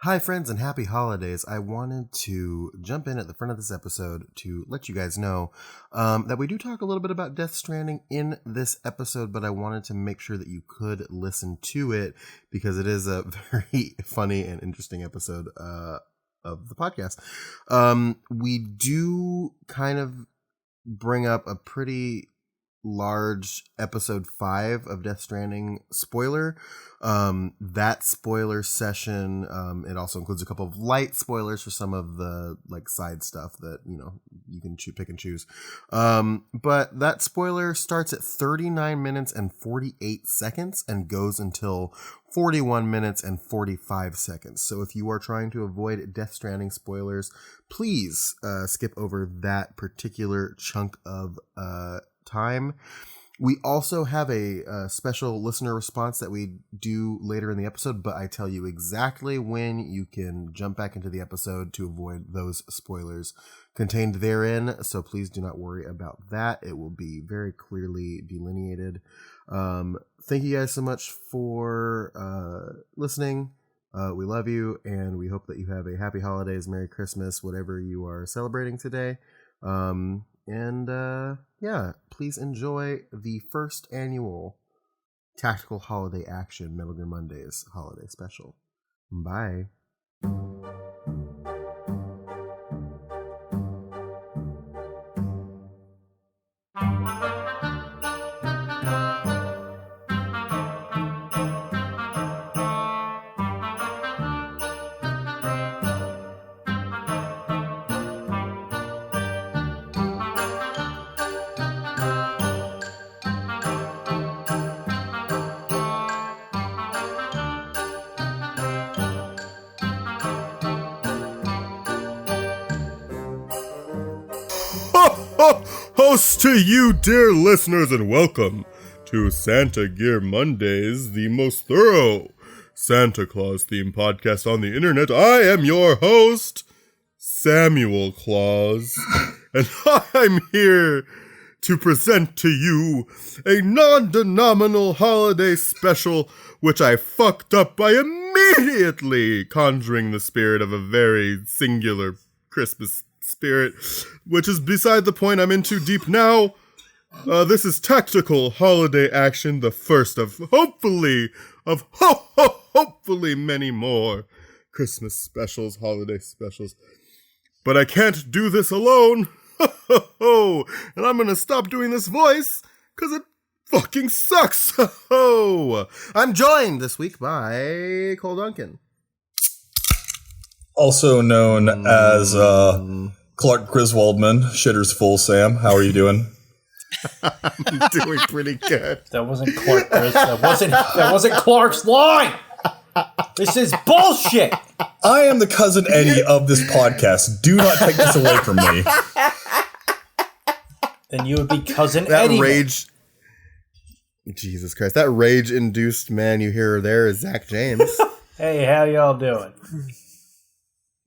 Hi, friends, and happy holidays. I wanted to jump in at the front of this episode to let you guys know that we do talk a little bit about Death Stranding in this episode, but I wanted to make sure that you could listen to it because it is a very funny and interesting episode of the podcast. We do kind of bring up a pretty large episode 5 of Death Stranding spoiler. That spoiler session, it also includes a couple of light spoilers for some of the like side stuff that, you know, you can pick and choose. But that spoiler starts at 39 minutes and 48 seconds and goes until 41 minutes and 45 seconds. So if you are trying to avoid Death Stranding spoilers, please skip over that particular chunk of time. We also have a special listener response that we do later in the episode, but I tell you exactly when you can jump back into the episode to avoid those spoilers contained therein. So please do not worry about that. It will be very clearly delineated. Thank you guys so much for listening. We love you, and we hope that you have a happy holidays, Merry Christmas, whatever you are celebrating today. Yeah, please enjoy the first annual Tactical Holiday Action Metal Gear Mondays Holiday Special. Bye. Host to you, dear listeners, and welcome to Santa Gear Mondays, the most thorough Santa Claus themed podcast on the internet. I am your host, Samuel Claus, and I'm here to present to you a non-denominational holiday special, which I fucked up by immediately conjuring the spirit of a very singular Christmas spirit, which is beside the point. I'm in too deep now. This is Tactical Holiday Action, the first of hopefully many more Christmas specials, holiday specials. But I can't do this alone. And I'm gonna stop doing this voice because it fucking sucks. I'm joined this week by Cole Duncan, also known as Clark Griswoldman, Shitter's Full Sam. How are you doing? I'm doing pretty good. That wasn't Clark Gris. That wasn't Clark's line. This is bullshit. I am the cousin Eddie of this podcast. Do not take this away from me. Then you would be cousin That Eddie. rage. Jesus Christ. That rage-induced man you hear there is Zach James. Hey, how y'all doing?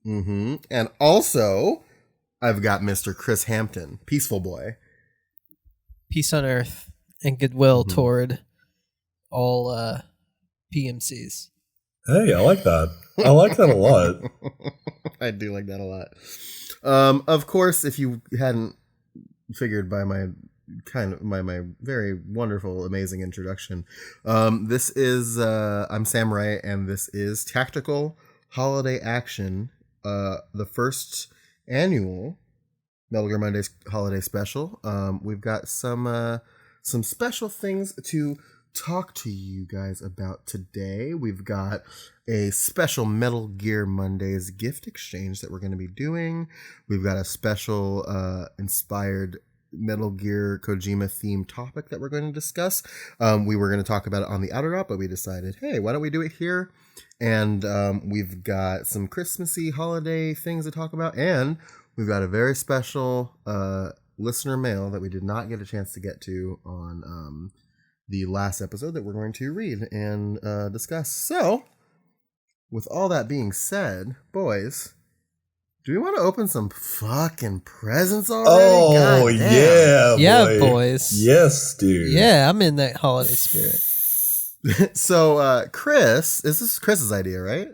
Mm-hmm. And also, I've got Mr. Chris Hampton, Peaceful Boy. Peace on earth and goodwill toward all PMCs. Hey, I like that. I like that a lot. I do like that a lot. Of course, if you hadn't figured by my very wonderful, amazing introduction, this is I'm Samurai, and this is Tactical Holiday Action, the first annual Metal Gear Mondays Holiday Special. We've got some special things to talk to you guys about today. We've got a special Metal Gear Mondays gift exchange that we're going to be doing. We've got a special inspired Metal Gear Kojima themed topic that we're going to discuss. We were going to talk about it on the Outer Dot, but we decided, hey, why don't we do it here? And we've got some Christmassy holiday things to talk about, and we've got a very special listener mail that we did not get a chance to get to on the last episode that we're going to read and discuss. So, with all that being said, boys, do we want to open some fucking presents already? Oh, yeah, Yeah, boys. Yes, dude. Yeah, I'm in that holiday spirit. So, Chris, this is Chris's idea, right?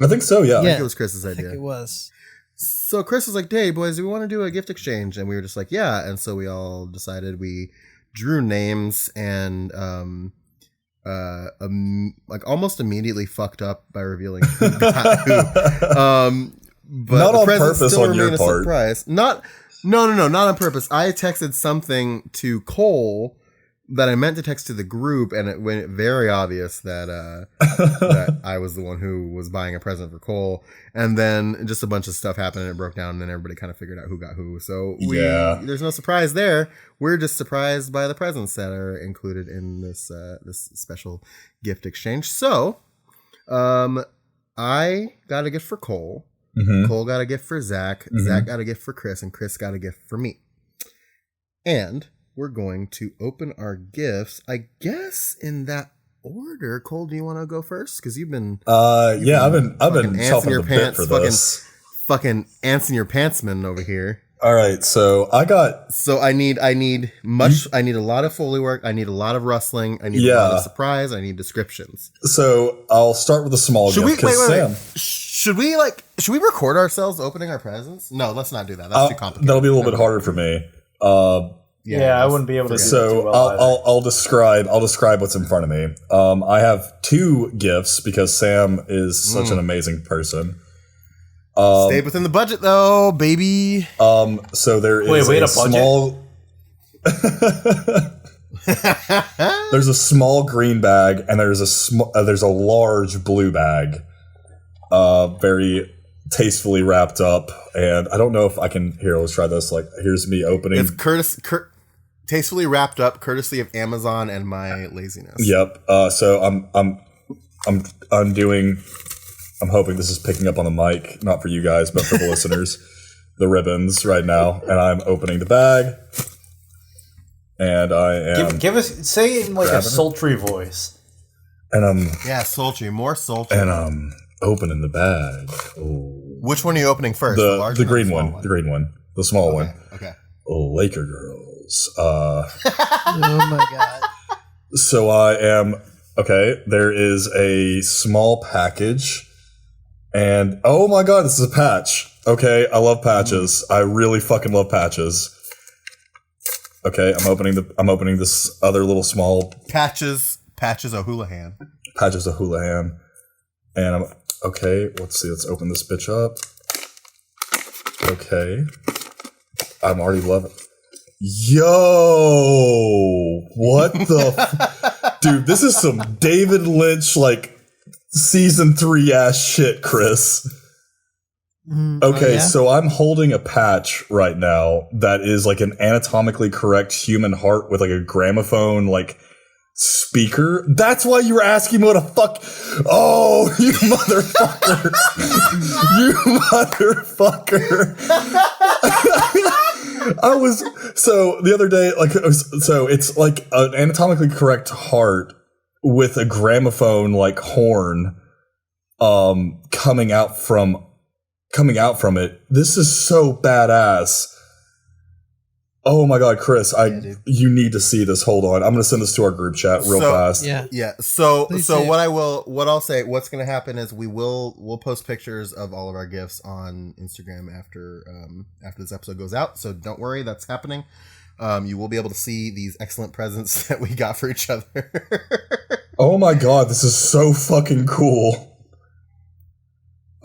I think so, yeah. I think it was Chris's I think idea. it was. So Chris was like, "Hey boys, do we want to do a gift exchange?" And we were just like, "Yeah." And so we all decided. We drew names and like almost immediately fucked up by revealing who got who. But not the on presents purpose still on remain your a part. surprise. No, not on purpose. I texted something to Cole that I meant to text to the group, and it went very obvious that that I was the one who was buying a present for Cole. And then just a bunch of stuff happened, and it broke down, and then everybody kind of figured out who got who. So there's no surprise there. We're just surprised by the presents that are included in this this special gift exchange. So, I got a gift for Cole. Mm-hmm. Cole got a gift for Zach. Mm-hmm. Zach got a gift for Chris, and Chris got a gift for me. And we're going to open our gifts, I guess, in that order. Cole, do you want to go first? Because you've been I've been chopping the bit for this. Fucking ants in your pantsman over here. All right, so I got. So I need much. I need a lot of Foley work. I need a lot of rustling. I need a lot of surprise. I need descriptions. So I'll start with a small gift. Wait. Should we record ourselves opening our presents? No, let's not do that. That's too complicated. That'll be a little bit harder for me. Yeah, I wouldn't be able to do that too well. I'll describe what's in front of me. I have 2 gifts because Sam is such an amazing person. Stay within the budget though, baby. So there is a small. There's a small green bag and there's a large blue bag, very tastefully wrapped up. And I don't know if I can. Here, let's try this. Like, here's me opening. It's tastefully wrapped up, courtesy of Amazon and my laziness. Yep. So I'm hoping this is picking up on the mic, not for you guys, but for the listeners. The ribbons right now, and I'm opening the bag, and I am say it in like a sultry voice. And sultry, more sultry. And I'm opening the bag. Ooh. Which one are you opening first? The green one. The green one. The small one. Okay. Laker girls. Oh my god. So I am okay. There is a small package. And oh my god, this is a patch. Okay, I love patches. I really fucking love patches. Okay, I'm opening this other little small patches O'Houlihan. Patches O'Houlihan. And I'm okay, let's see, let's open this bitch up. Okay. I'm already loving it. Yo! What the dude, this is some David Lynch like Season 3 ass shit, Chris. Okay, so I'm holding a patch right now that is like an anatomically correct human heart with like a gramophone like speaker. That's why you were asking me what a fuck. Oh, you motherfucker. You motherfucker. So the other day, so it's like an anatomically correct heart with a gramophone like horn coming out from it. This is so badass. Oh my god, Chris, you need to see this. Hold on. I'm going to send this to our group chat real fast. Yeah. So what I'll say, what's going to happen is we'll post pictures of all of our gifts on Instagram after this episode goes out. So don't worry, that's happening. You will be able to see these excellent presents that we got for each other. Oh my god, this is so fucking cool.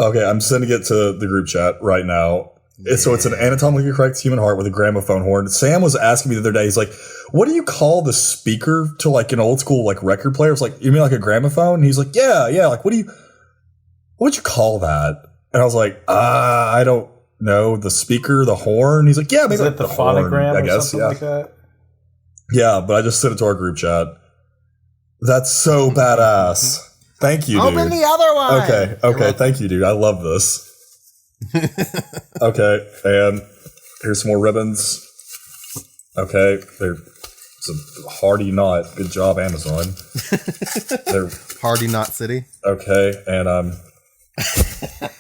Okay, I'm sending it to the group chat right now. Yeah. So it's an anatomically correct human heart with a gramophone horn. Sam was asking me the other day, he's like, what do you call the speaker to like an old school like record player? It's like, you mean like a gramophone? And he's like, yeah, like what'd you call that? And I was like, I don't know, the speaker, the horn. He's like, yeah, maybe like the phonogram horn, I guess, something like that. Yeah, but I just sent it to our group chat. That's so badass. Thank you, dude. Open the other one. Okay. Thank you, dude. I love this. Okay, and here's some more ribbons. Okay, they're some Hardy Knot. Good job, Amazon. They're Hardy Knot City. Okay, and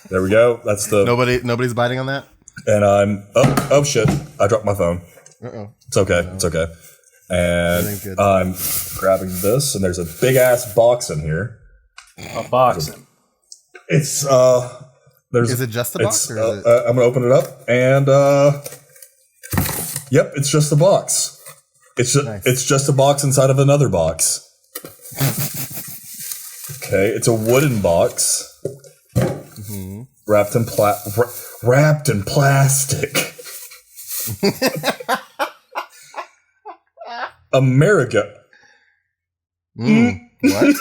there we go. That's the nobody's biting on that. And I'm oh shit! I dropped my phone. It's okay. No. It's okay. And I'm grabbing this, and there's a big ass box in here. A box. It's there's. Is it just the box? Or is it? I'm gonna open it up, and yep, it's just a box. It's just a box inside of another box. Okay, it's a wooden box, wrapped in plastic. America. What? What?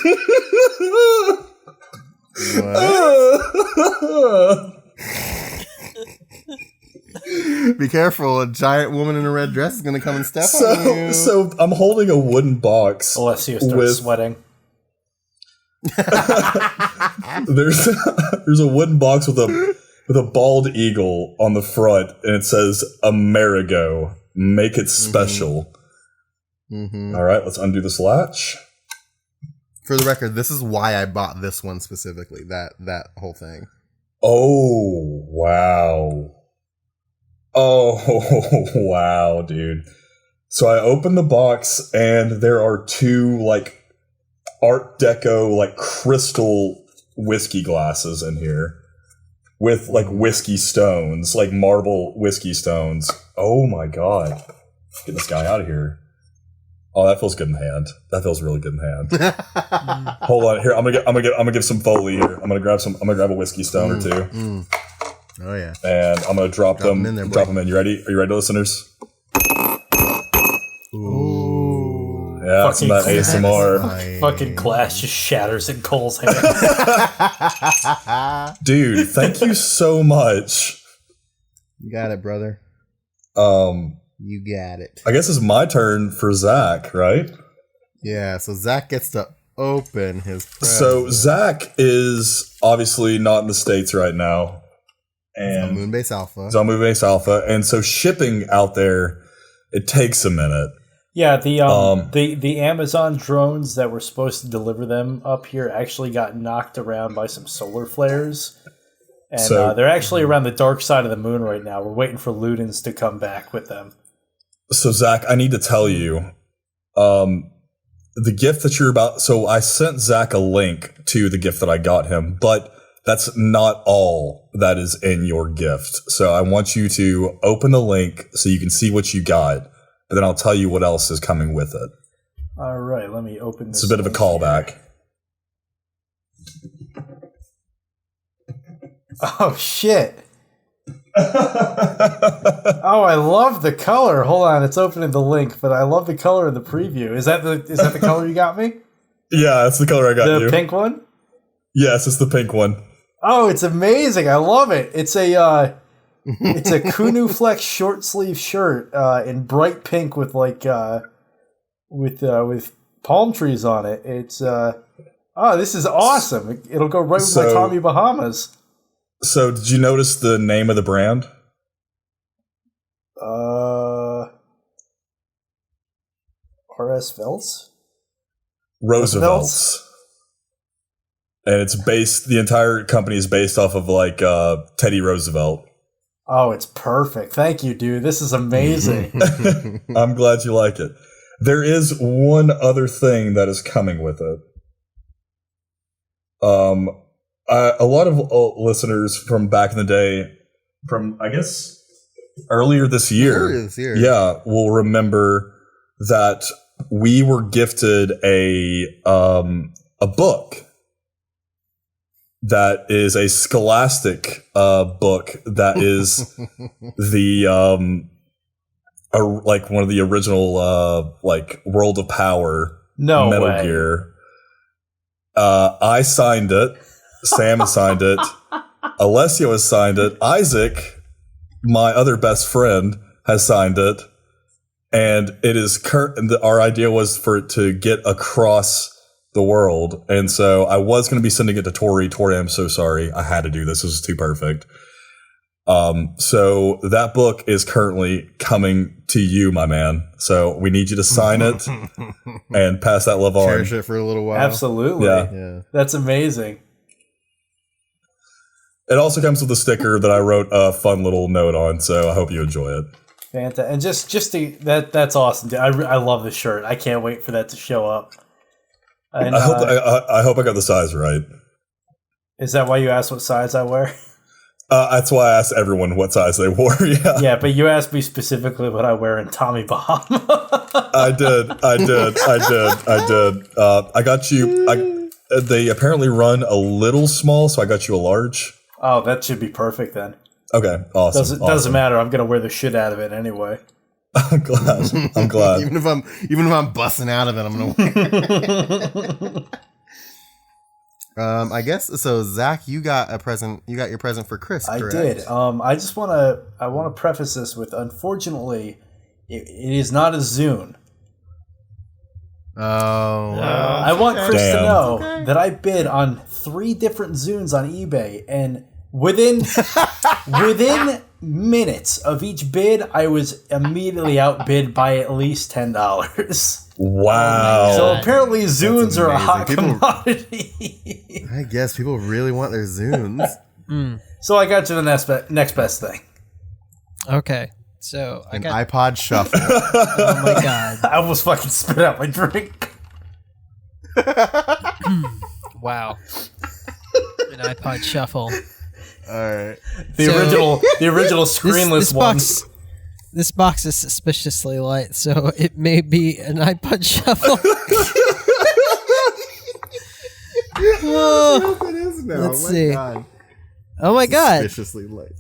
Be careful! A giant woman in a red dress is going to come and step on you. So I'm holding a wooden box. Alessio starts sweating. There's a wooden box with a bald eagle on the front, and it says "Amerigo, make it special." All right, let's undo this latch. For the record, this is why I bought this one specifically. That whole thing. Oh wow! Oh wow, dude! So I opened the box, and there are two like Art Deco like crystal whiskey glasses in here with like whiskey stones, like marble whiskey stones. Oh my god! Get this guy out of here. Oh, that feels good in hand. That feels really good in hand. Hold on, here. I'm gonna give some Foley here. I'm gonna grab a whiskey stone or two. Oh yeah. And I'm gonna drop them in there. Drop them in. You ready? Are you ready, listeners? Ooh. Yeah, some of that ASMR. Fucking glass just shatters in Cole's hand. Dude, thank you so much. You got it, brother. You got it. I guess it's my turn for Zach, right? Yeah, so Zach gets to open his present. So Zach is obviously not in the States right now. And He's on Moonbase Alpha. He's on Moonbase Alpha. And so shipping out there, it takes a minute. Yeah, the Amazon drones that were supposed to deliver them up here actually got knocked around by some solar flares. And they're actually around the dark side of the moon right now. We're waiting for Ludens to come back with them. So, Zach, I need to tell you, the gift that you're about... So, I sent Zach a link to the gift that I got him, but that's not all that is in your gift. So, I want you to open the link so you can see what you got, but then I'll tell you what else is coming with it. All right, let me open this. It's a bit of a callback. Oh, shit. Oh, I love the color. Hold on, it's opening the link, but I love the color in the preview. Is that the color you got me? Yeah, that's the color I got you. The pink one? Yes, it's the pink one. Oh, it's amazing. I love it. It's a Kunu Flex short sleeve shirt in bright pink with like with palm trees on it. It's this is awesome. It'll go right with my Tommy Bahamas. So, did you notice the name of the brand? R.S. Velts? Roosevelt's. And it's the entire company is based off of like Teddy Roosevelt. Oh, it's perfect. Thank you, dude. This is amazing. I'm glad you like it. There is one other thing that is coming with it. A lot of listeners from back in the day, from I guess earlier this year, yeah, will remember that we were gifted a book that is a Scholastic book that is like one of the original like World of Power Metal Gear. I signed it. Sam has signed it. Alessio has signed it. Isaac, my other best friend, has signed it. And it is our idea was for it to get across the world. And so I was going to be sending it to Tori. Tori, I'm so sorry. I had to do this. This was too perfect. So that book is currently coming to you, my man. So we need you to sign it and pass that love on. Cherish it for a little while. Absolutely. Yeah. That's amazing. It also comes with a sticker that I wrote a fun little note on, so I hope you enjoy it. Fantastic. And just that's awesome. I love the shirt. I can't wait for that to show up. And, I hope I got the size right. Is that why you asked what size I wear? That's why I asked everyone what size they wore. Yeah. Yeah, but you asked me specifically what I wear in Tommy Bahama. I did. I got you. They apparently run a little small, so I got you a large. Oh, that should be perfect then. Okay, awesome. Doesn't matter. I'm gonna wear the shit out of it anyway. I'm glad. even if I'm busting out of it, I'm gonna wear it. I guess so. Zach, you got a present. You got your present for Chris. Correct? I did. I want to preface this with, unfortunately, it is not a Zune. Oh. I want Chris to know that I bid on 3 different Zunes on eBay, and within minutes of each bid, I was immediately outbid by at least $10. Wow. So apparently Zunes are a hot commodity. I guess people really want their Zunes. So I got you the next best thing. Okay. So An iPod Shuffle. Oh my god. I almost fucking spit out my drink. Wow. An iPod Shuffle. All right. The original screenless one. This box is suspiciously light, so it may be an iPod Shuffle. Oh, it is now. Let's see. God. Oh my god. Suspiciously light.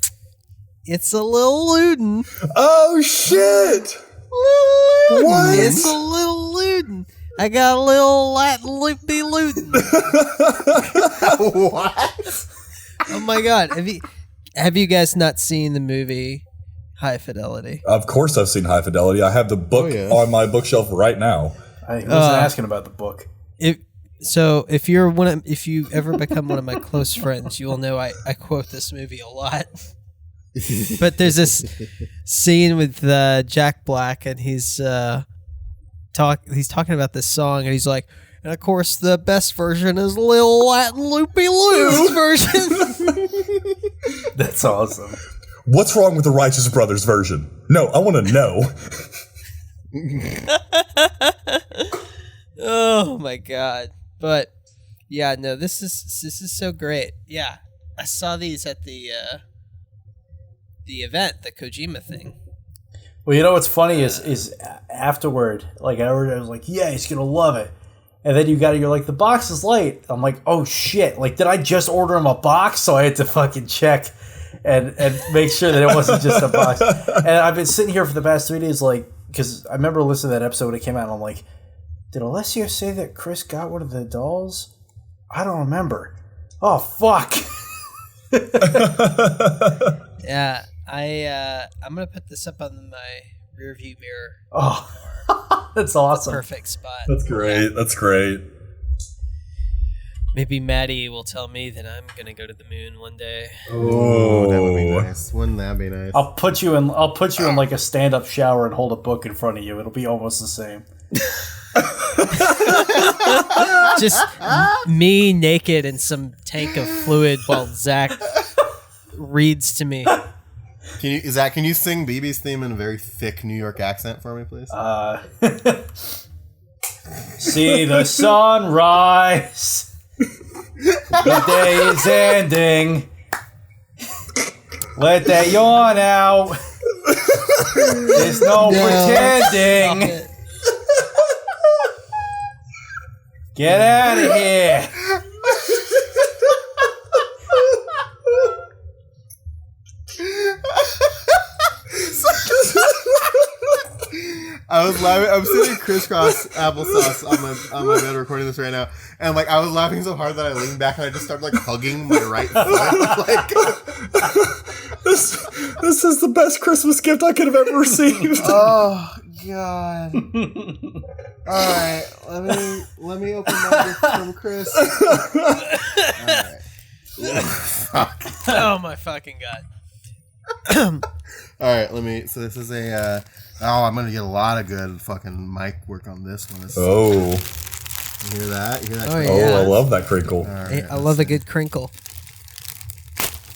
It's a little Luden. Oh shit! What? It's a little Luden. I got a little Latin loopy Luden. What? Oh my god. Have you guys not seen the movie High Fidelity? Of course I've seen High Fidelity. I have the book on my bookshelf right now. I wasn't asking about the book. If you ever become one of my close friends, you will know I quote this movie a lot. But there's this scene with Jack Black, and he's talking about this song, and he's like, and of course the best version is Lil Latin Loopy Lou's version. That's awesome. What's wrong with the Righteous Brothers version? No, I want to know. Oh my god. But yeah, no, this is so great. Yeah. I saw these at the event, the Kojima thing. Well, you know what's funny is afterward, like I was like, yeah, he's gonna love it. And then you're like, the box is light. I'm like, oh shit, like did I just order him a box? So I had to fucking check and make sure that it wasn't just a box. And I've been sitting here for the past 3 days, like, because I remember listening to that episode when it came out, and I'm like, did Alessio say that Chris got one of the dolls? I don't remember. Oh fuck. Yeah, I'm gonna put this up on my rear view mirror. Oh, that's awesome. Perfect spot. That's great. That's great. Maybe Maddie will tell me that I'm gonna go to the moon one day. Oh, that would be nice. Wouldn't that be nice? I'll put you in like a stand-up shower and hold a book in front of you. It'll be almost the same. Just me naked in some tank of fluid while Zach reads to me. Can you sing BB's theme in a very thick New York accent for me, please? See the sun rise. The day is ending. Let that yawn out. There's no pretending. Get out of here. I was laughing. I'm sitting crisscross applesauce on my bed recording this right now, and like I was laughing so hard that I leaned back and I just started like hugging my right foot. Like, this is the best Christmas gift I could have ever received. Oh God! All right, let me open my gift from Chris. All right. Fuck. Oh my fucking god! All right, So this is a. I'm gonna get a lot of good fucking mic work on this one. Oh. You hear that? Oh, yeah. Oh, I love that crinkle. Right, I love a good crinkle.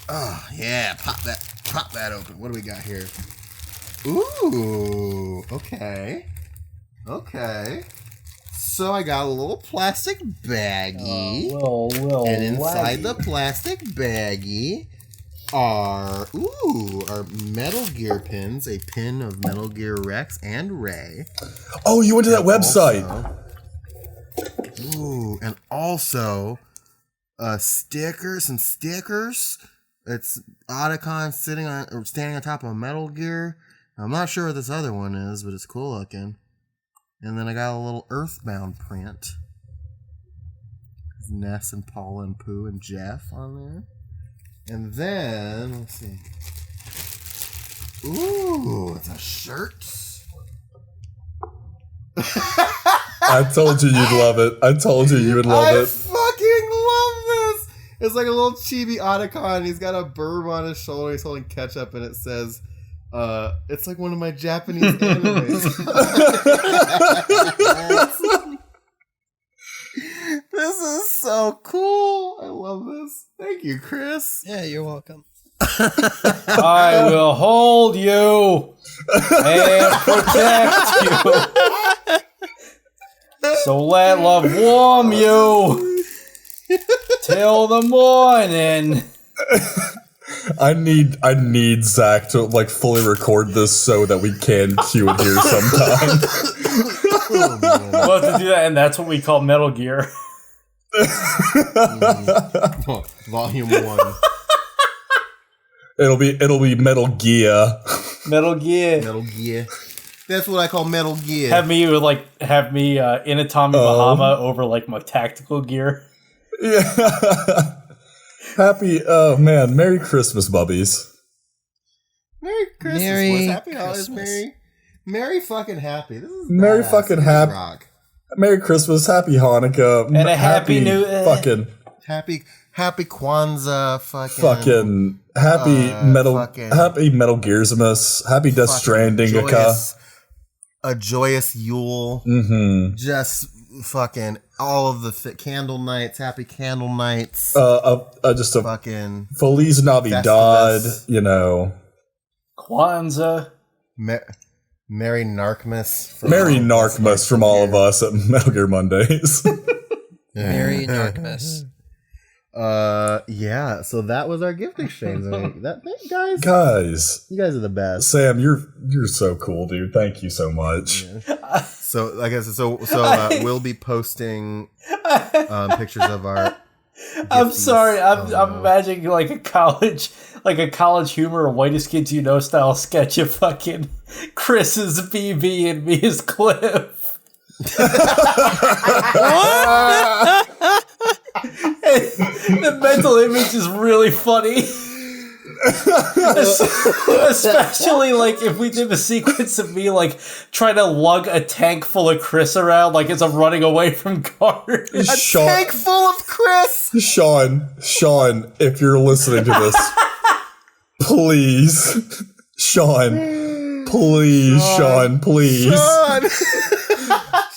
Oh yeah, pop that open. What do we got here? Ooh, okay. So I got a little plastic baggie. And inside the plastic baggie are Metal Gear pins. A pin of Metal Gear Rex and Ray. Oh, you went to that website. And also some stickers. It's Otacon standing on top of a Metal Gear. I'm not sure what this other one is, but it's cool looking. And then I got a little Earthbound print. Ness and Paula and Pooh and Jeff on there. And then, let's see. Ooh, it's a shirt. I told you you'd love it. I told you you would love it. I fucking love this. It's like a little chibi Otacon. He's got a burb on his shoulder. He's holding ketchup, and it says, it's like one of my Japanese animes. This is so cool. I love this. Thank you, Chris. Yeah, you're welcome. I will hold you and protect you. So let love warm you till the morning. I need Zach to like fully record this so that we can cue it here sometime. We'll have to do that, and that's what we call Metal Gear. Volume 1. It'll be Metal Gear. Metal Gear. Metal Gear. That's what I call Metal Gear. Have me in a Tommy Bahama over like my tactical gear. Yeah. Merry Christmas, bubbies. Merry Christmas. Merry Happy holidays, Christmas. Merry fucking happy. This is Merry badass. fucking This is happy. rock. Merry Christmas, Happy Hanukkah, And a happy new- fucking Happy Kwanzaa, fucking happy Metal Gearsmas, happy Death Stranding, a joyous Yule. Mm-hmm. Just fucking all of the candle nights, happy candle nights. Just a fucking Feliz Navidad, Festivus. you know. Kwanzaa. Merry Narkmas. Merry Narkmas from all of us at Metal Gear Mondays. Merry Narkmas. Yeah, so that was our gift exchange. Guys, you guys are the best. Sam, you're so cool, dude. Thank you so much. Yeah. So, like I said, we'll be posting pictures of our. I'm sorry. I'm imagining like a college humor, whitest kids you know style sketch of fucking Chris as BB and me as Cliff. The mental image is really funny. Especially like if we did a sequence of me like trying to lug a tank full of Chris around like as I'm running away from guards. Tank full of Chris. Sean, if you're listening to this, please, Sean, please.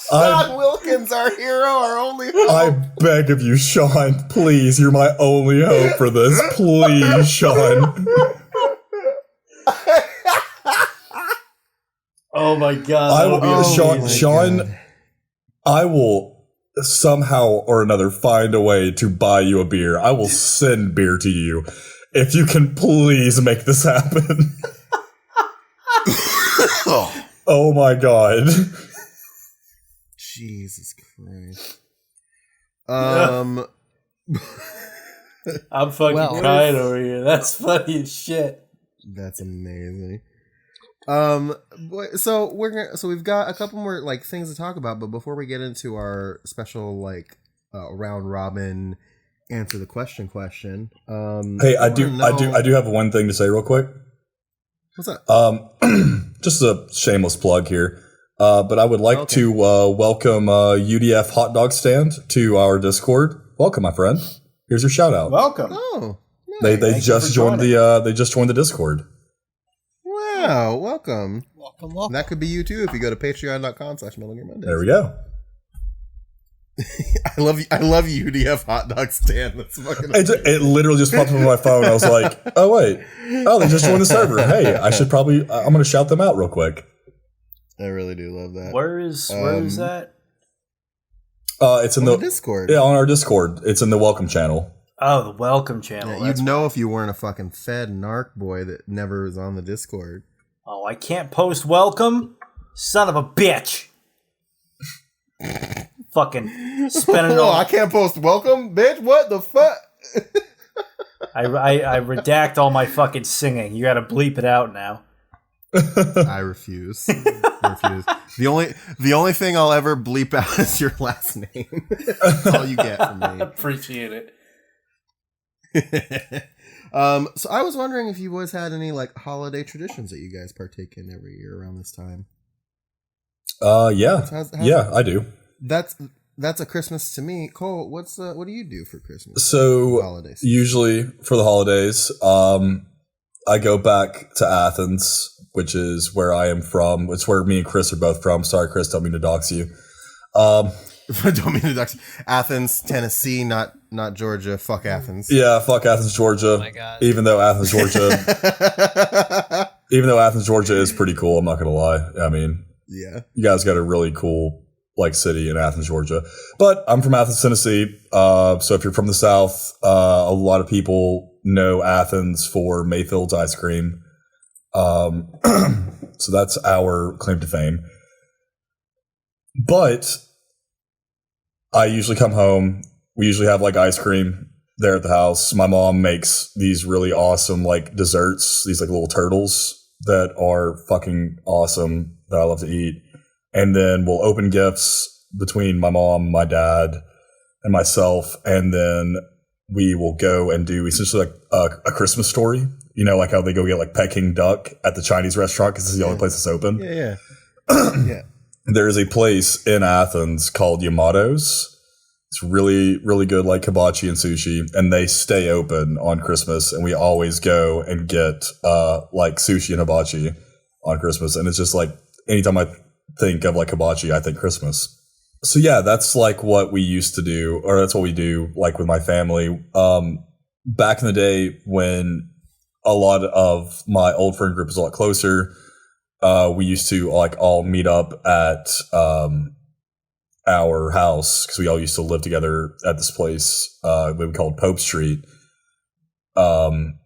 Sean Wilkins, our hero, our only hope. I beg of you, Sean, please, you're my only hope for this. Please, Sean. Oh my god. Sean, I will somehow or another find a way to buy you a beer. I will send beer to you if you can please make this happen. Oh my god. Jesus Christ. I'm fucking crying over here. That's funny as shit. That's amazing. So we've got a couple more like things to talk about, but before we get into our special like round robin answer the question. Hey, I do have one thing to say real quick. What's that? Just a shameless plug here. But I would like to welcome UDF Hot Dog Stand to our Discord. Welcome, my friend. Here's your shout out. Welcome. Oh, nice. They just joined the Discord. Wow, welcome. Welcome. That could be you too if you go to patreon.com/MetalGearMondays. There we go. I love UDF Hot Dog Stand. That's fucking. It literally just popped up on my phone. I was like, oh wait, they just joined the server. Hey, I'm going to shout them out real quick. I really do love that. Where is that? It's in the Discord. Yeah, on our Discord. It's in the welcome channel. Oh, the welcome channel. Yeah, you'd know if you weren't a fucking fed narc boy that never was on the Discord. Oh, I can't post welcome? Son of a bitch. Fucking spending all... I can't post welcome, bitch? What the fuck? I redact all my fucking singing. You gotta bleep it out now. I refuse. The only thing I'll ever bleep out is your last name. That's all you get from me. Appreciate it. So I was wondering if you boys had any like holiday traditions that you guys partake in every year around this time. Yeah, I do. That's a Christmas to me. Cole, what do you do for Christmas? So holidays? Usually for the holidays, I go back to Athens, which is where I am from. It's where me and Chris are both from. Sorry, Chris, don't mean to dox you. Don't mean to dox you. Athens, Tennessee, not Georgia. Fuck Athens. Yeah, fuck Athens, Georgia. Oh my God. Even though Athens, Georgia is pretty cool. I'm not gonna lie. I mean, yeah, you guys got a really cool like city in Athens, Georgia. But I'm from Athens, Tennessee. So if you're from the South, a lot of people know Athens for Mayfield's ice cream. So that's our claim to fame. But I usually come home. We usually have like ice cream there at the house. My mom makes these really awesome like desserts, these like little turtles that are fucking awesome that I love to eat. And then we'll open gifts between my mom, my dad, and myself. And then we will go and do essentially like a Christmas story. You know, like how they go get like Peking duck at the Chinese restaurant because it's the only place that's open. Yeah. Yeah. There is a place in Athens called Yamato's. It's really, really good, like hibachi and sushi, and they stay open on Christmas. And we always go and get like sushi and hibachi on Christmas. And it's just like anytime I think of like hibachi, I think Christmas. So yeah, that's like what we used to do, or that's what we do like with my family. Back in the day when a lot of my old friend group was a lot closer, we used to like all meet up at our house because we all used to live together at this place that we called Pope Street. And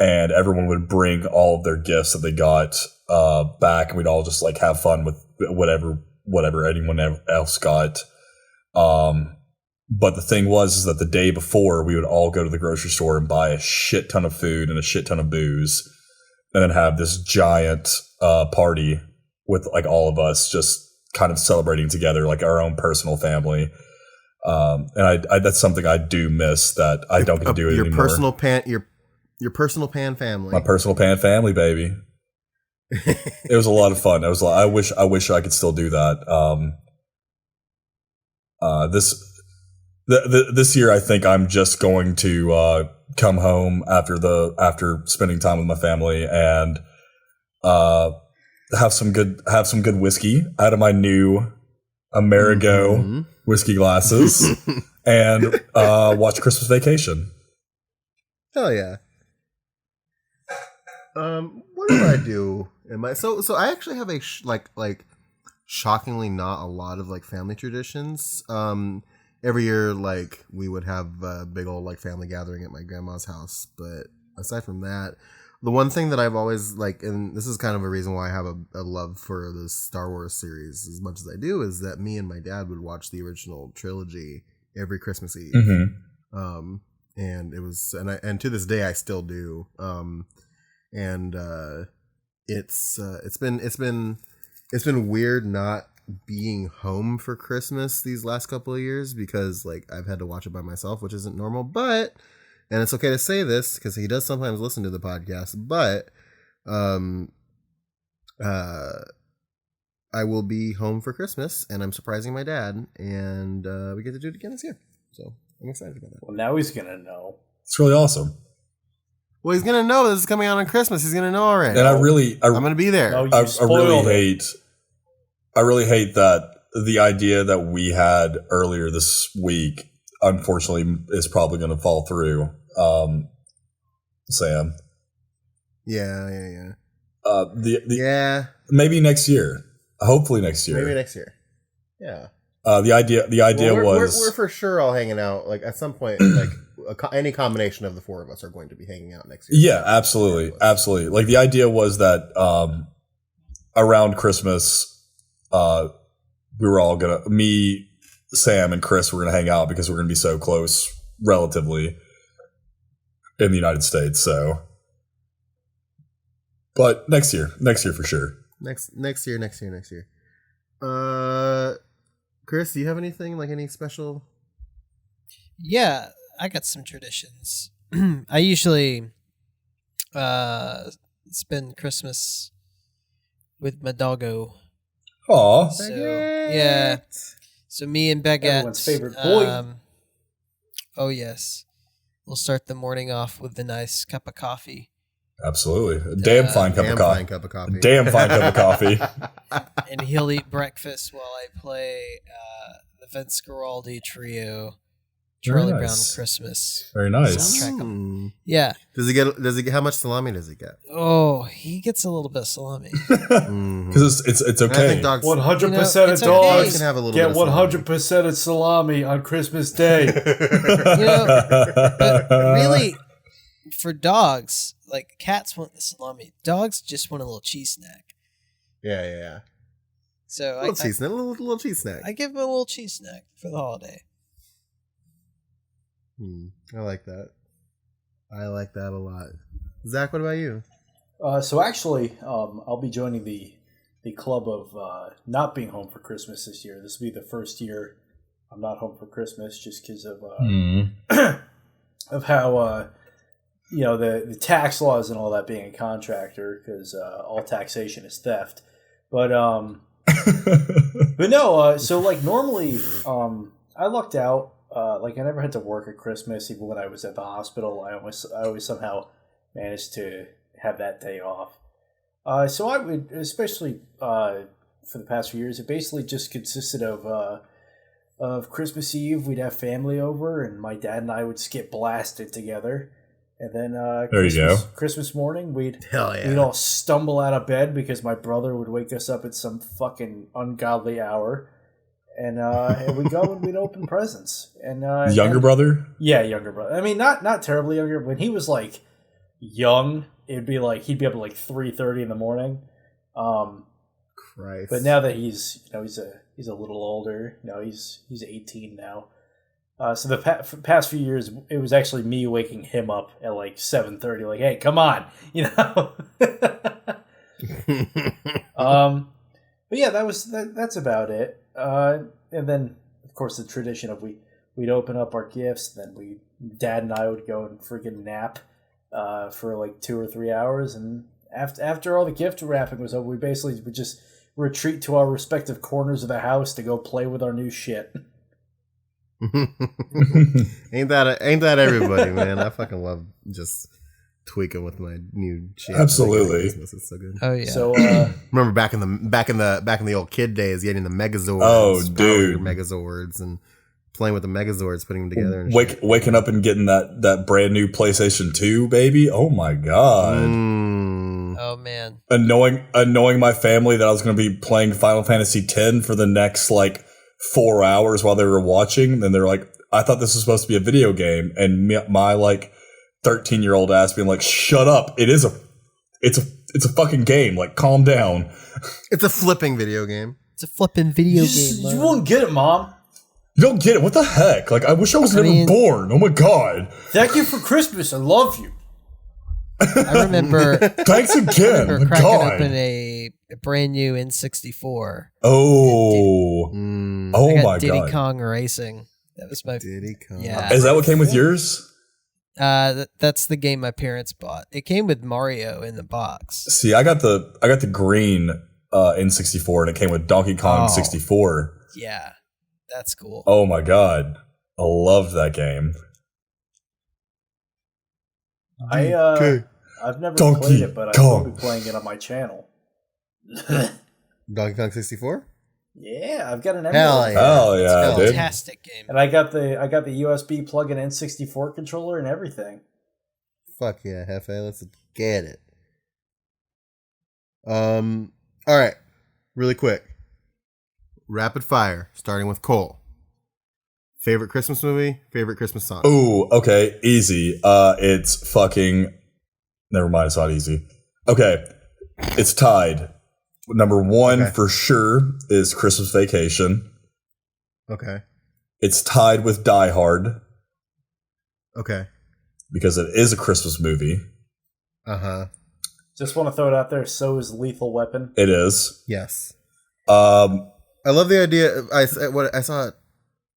everyone would bring all of their gifts that they got back, and we'd all just like have fun with whatever anyone else got. But the thing was is that the day before, we would all go to the grocery store and buy a shit ton of food and a shit ton of booze, and then have this giant party with like all of us just kind of celebrating together, like our own personal family. And I that's something I do miss that I don't get to do it anymore. Your personal pan family. My personal pan family, baby. It was a lot of fun. I wish I could still do that. This year, I think I'm just going to come home after spending time with my family and have some good whiskey out of my new Amerigo whiskey glasses and watch Christmas Vacation. Hell yeah. What do I do? So I actually have a like shockingly not a lot of like family traditions. Every year, like we would have a big old like family gathering at my grandma's house. But aside from that, the one thing that I've always like, and this is kind of a reason why I have a love for the Star Wars series as much as I do, is that me and my dad would watch the original trilogy every Christmas Eve. Mm-hmm. And it was, and to this day I still do. It's been weird not being home for Christmas these last couple of years because like I've had to watch it by myself, which isn't normal, but, and it's okay to say this because he does sometimes listen to the podcast, but I will be home for Christmas and I'm surprising my dad, and we get to do it again this year, so I'm excited about that. Well, now he's gonna know. It's really awesome. Well, he's gonna know this is coming out on Christmas. He's gonna know already. And I'm gonna be there. No, I really hate that the idea that we had earlier this week, unfortunately, is probably going to fall through. Sam. Yeah. Maybe next year. Hopefully next year. Maybe next year. Yeah. The idea was we're for sure all hanging out. Like at some point, like any combination of the four of us are going to be hanging out next year. Yeah, absolutely. Like the idea was that around Christmas, we were all me, Sam, and Chris were gonna hang out because we're gonna be so close, relatively, in the United States. So, but next year for sure. Next year. Chris, do you have anything like any special? Yeah, I got some traditions. I usually spend Christmas with my doggo. Aw. So yeah. So me and Baguette, everyone's favorite boy. Oh yes, we'll start the morning off with a nice cup of coffee. Absolutely, a damn fine cup of coffee. Damn fine cup of coffee. And he'll eat breakfast while I play the Vince Guaraldi trio, Charlie Brown Christmas. Very nice. Soundtrack. Yeah. Does he get? How much salami does he get? Oh, he gets a little bit of salami. Because it's okay. 100% of dogs can have a little get bit of 100% of salami on Christmas Day. But really, for dogs, like cats want the salami, dogs just want a little cheese snack. Yeah. So a little cheese snack. I give him a little cheese snack for the holiday. I like that. I like that a lot. Zach, what about you? So actually, I'll be joining the club of not being home for Christmas this year. This will be the first year I'm not home for Christmas, just because of of how the tax laws and all that, being a contractor, because all taxation is theft. But but no. So like normally, I lucked out. Like I never had to work at Christmas, even when I was at the hospital. I always somehow managed to have that day off. So I would, especially for the past few years, it basically just consisted of Christmas Eve. We'd have family over, and my dad and I would skip blasted together. And then Christmas morning, we'd all stumble out of bed because my brother would wake us up at some fucking ungodly hour. And we'd go and we'd open presents. And younger brother? Yeah, younger brother. I mean, not terribly younger. When he was like young, it'd be like he'd be up at like 3:30 in the morning. Christ! But now that he's a little older, he's 18 now. So the past few years, it was actually me waking him up at like 7:30. Like, hey, come on, But yeah, that's about it. And then, of course, the tradition of we'd open up our gifts, then Dad and I would go and freaking nap for like 2 or 3 hours, and after all the gift wrapping was over, we basically would just retreat to our respective corners of the house to go play with our new shit. Ain't that everybody, man? I fucking love just tweaking with my new shit. Absolutely, it's so good. Oh yeah. So remember back in the old kid days, getting the Megazords. Oh, dude, Megazords and playing with the Megazords, putting them together. And waking up and getting that brand new PlayStation 2, baby. Oh my god. Oh man. Annoying my family that I was going to be playing Final Fantasy X for the next like 4 hours while they were watching. Then they're like, I thought this was supposed to be a video game, and my like 13-year-old ass being like, shut up, it's a fucking game, like calm down. It's a flipping video game. It's a flipping video game. You won't get it, Mom. You don't get it. What the heck? Like, I wish I was never born. Oh my god. Thank you for Christmas. I love you. I remember. Thanks again. I remember cracking open a brand new N64. Oh. Oh my god. Diddy Kong Racing. That was my Diddy Kong. Yeah. Is that what came with yours? That's the game my parents bought. It came with Mario in the box. See, I got the green N64, and it came with Donkey Kong 64. Yeah, that's cool. Oh my god, I loved that game. I've never played it, but I will be playing it on my channel. Donkey Kong 64. Yeah, I've got an emulator. Hell yeah, it's a fantastic game. And I got the USB plug-in N64 controller and everything. Fuck yeah, Hefe, let's get it. All right, really quick. rapid fire, starting with Cole. Favorite Christmas movie, favorite Christmas song. Ooh, okay, easy. It's fucking... Never mind, it's not easy. Okay, it's tied. Number one for sure is Christmas Vacation. Okay. It's tied with Die Hard. Okay. Because it is a Christmas movie. Uh-huh. Just want to throw it out there. So is Lethal Weapon. It is. Yes. I love the idea. I saw it.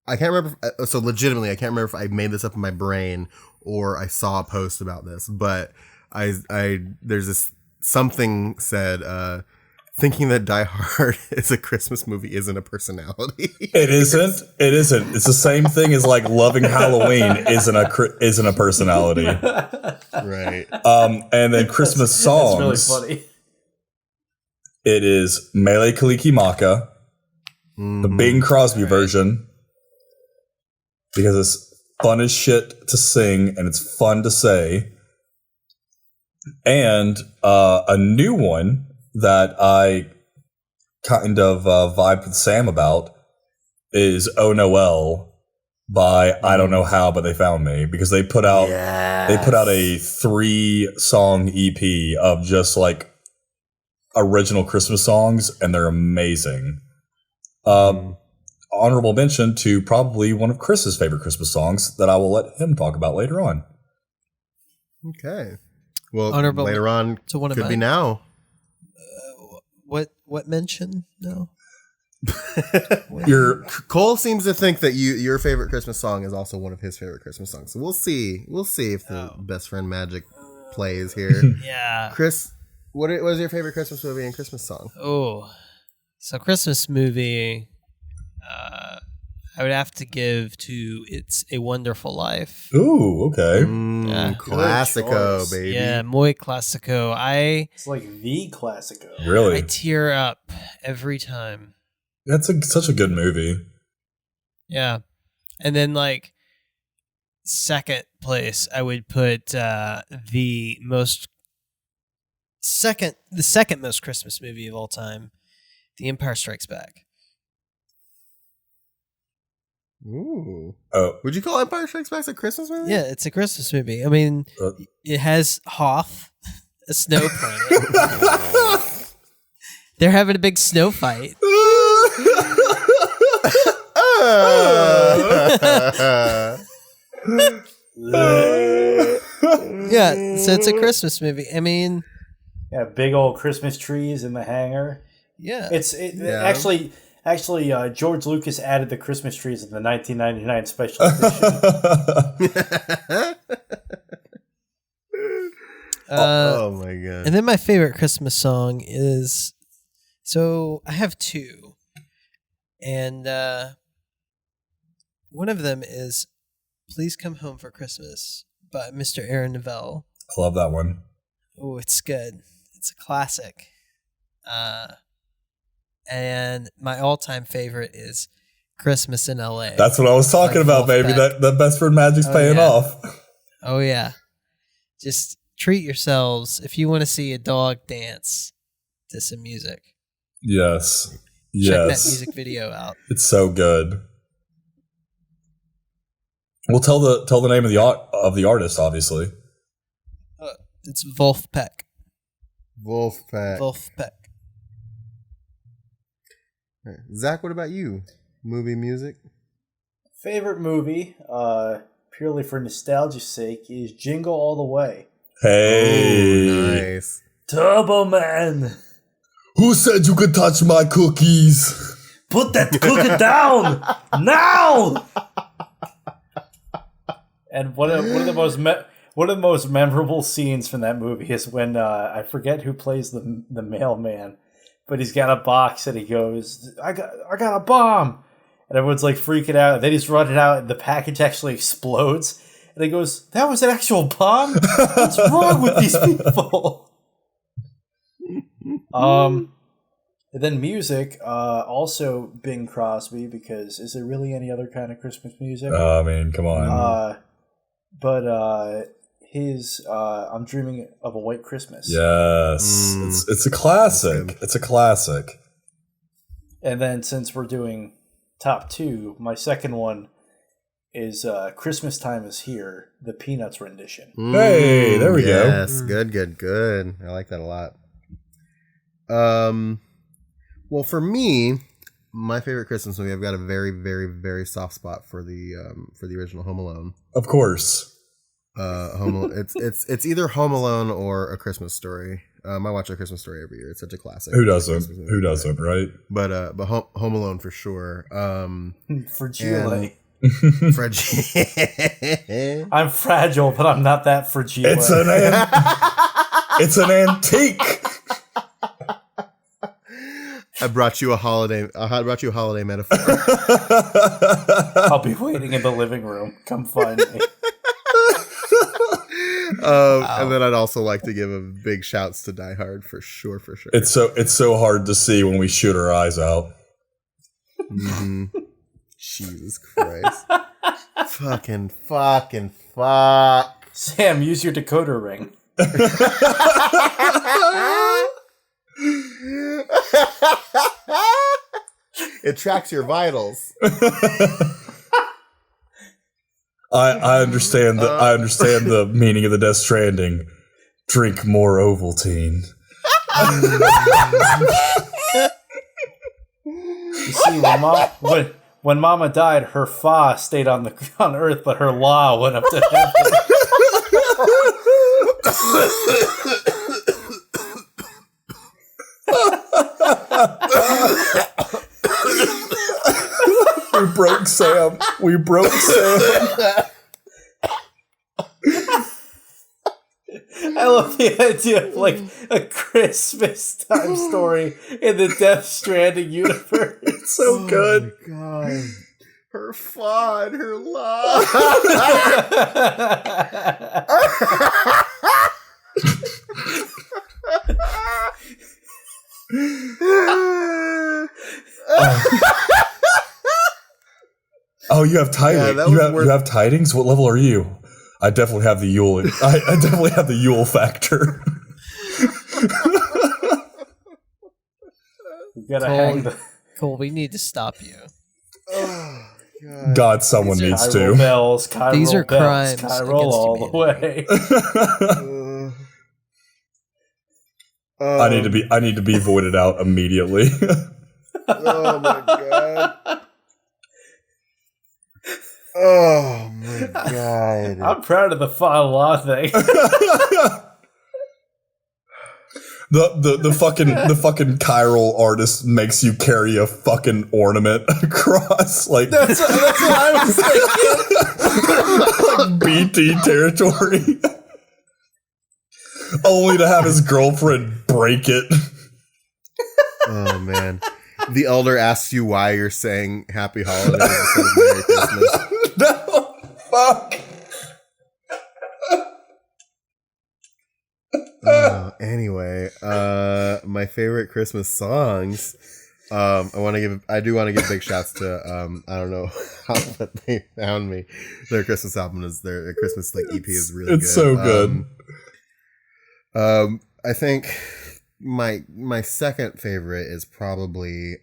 I can't remember. So legitimately, I can't remember if I made this up in my brain or I saw a post about this. But there's this something said. Thinking that Die Hard is a Christmas movie isn't a personality. It isn't. It isn't. It's the same thing as like loving Halloween isn't a personality. Right. And then Christmas songs. That's really funny. It is Mele Kalikimaka, the Bing Crosby version, because it's fun as shit to sing and it's fun to say. And a new one that I kind of vibe with Sam about is Oh Noel by I Don't Know How, But They Found Me, because they put out a 3-song EP of just like original Christmas songs, and they're amazing. Honorable mention to probably one of Chris's favorite Christmas songs that I will let him talk about later on. Okay. Well, Honorable later on to one of could be mine. now. What mention? No. Cole seems to think that your favorite Christmas song is also one of his favorite Christmas songs. So we'll see. We'll see if the best friend magic plays here. Yeah. Chris, what was your favorite Christmas movie and Christmas song? Oh, so Christmas movie. I would have to give to It's a Wonderful Life. Ooh, okay. Yeah. Classico, baby. Yeah, muy classico. It's like the classico. Really? I tear up every time. That's such a good movie. Yeah. And then like second place, I would put the second most Christmas movie of all time, The Empire Strikes Back. Ooh. Oh. Would you call Empire Strikes Back a Christmas movie? Yeah, it's a Christmas movie. I mean, it has Hoth, a snow planet. They're having a big snow fight. Yeah, so it's a Christmas movie. I mean, yeah, big old Christmas trees in the hangar. Yeah, Actually, George Lucas added the Christmas trees in the 1999 special edition. Oh my god! And then my favorite Christmas song is, so I have two, and one of them is "Please Come Home for Christmas" by Mr. Aaron Neville. I love that one. Oh, it's good. It's a classic. And my all-time favorite is Christmas in LA. That's what I was talking about, baby. That best friend magic's paying off. Oh, yeah. Just treat yourselves if you want to see a dog dance to some music. Yes. Check that music video out. It's so good. We'll tell the name of the artist, obviously. It's Wolfpack. Wolfpack. Right. Zach, what about you? Movie music? Favorite movie, purely for nostalgia's sake, is Jingle All the Way. Hey. Oh, nice. Turbo Man. Who said you could touch my cookies? Put that cookie down now. And one of the most memorable scenes from that movie is when I forget who plays the mailman, but he's got a box and he goes, I got a bomb, and everyone's like freaking out. And then he's running out and the package actually explodes, and he goes, "That was an actual bomb? What's wrong with these people?" And then music, also Bing Crosby, because is there really any other kind of Christmas music? I mean, come on. But his I'm Dreaming of a White Christmas. Yes. It's a classic. It's a classic. And then since we're doing top 2, my second one is Christmas Time Is Here, the Peanuts rendition. Hey, there we go. Yes, good. I like that a lot. Well, for me, my favorite Christmas movie, I've got a very, very, very soft spot for the original Home Alone. Of course. It's either Home Alone or A Christmas Story. I watch A Christmas Story every year. It's such a classic. Who doesn't? Who doesn't? Right? But Home Alone for sure. Fragile. Fragile. I'm fragile, but I'm not that fragile. It's an antique. I brought you a holiday metaphor. I'll be waiting in the living room. Come find me. And then I'd also like to give a big shouts to Die Hard for sure. It's so hard to see when we shoot our eyes out. Mm-hmm. Jesus Christ. fucking fuck. Sam, use your decoder ring. It tracks your vitals. I understand the meaning of the Death Stranding. Drink more Ovaltine. You see, when Mama died, her fa stayed on Earth, but her la went up to heaven. We broke Sam. I love the idea of like a Christmas time story in the Death Stranding universe. It's so good. Oh my God. Her fun, her love. Oh, you have tidings. Yeah, you have tidings. What level are you? I definitely have the Yule. I definitely have the Yule factor. You gotta hang the Cole, we need to stop you. Oh, God, someone needs to. Bells, These are crimes Chiral all the way. I need to be voided out immediately. Oh my God. Oh my God. I'm proud of the file law thing. The fucking chiral artist makes you carry a fucking ornament across like That's what I was thinking. like BT territory. Only to have his girlfriend break it. Oh man. The elder asks you why you're saying Happy Holidays instead of Merry Christmas. No, fuck. Anyway, my favorite Christmas songs. I do want to give big shouts to I don't know how, but they found me. Their Christmas album is their Christmas like EP is really good. It's so good. I think my second favorite is probably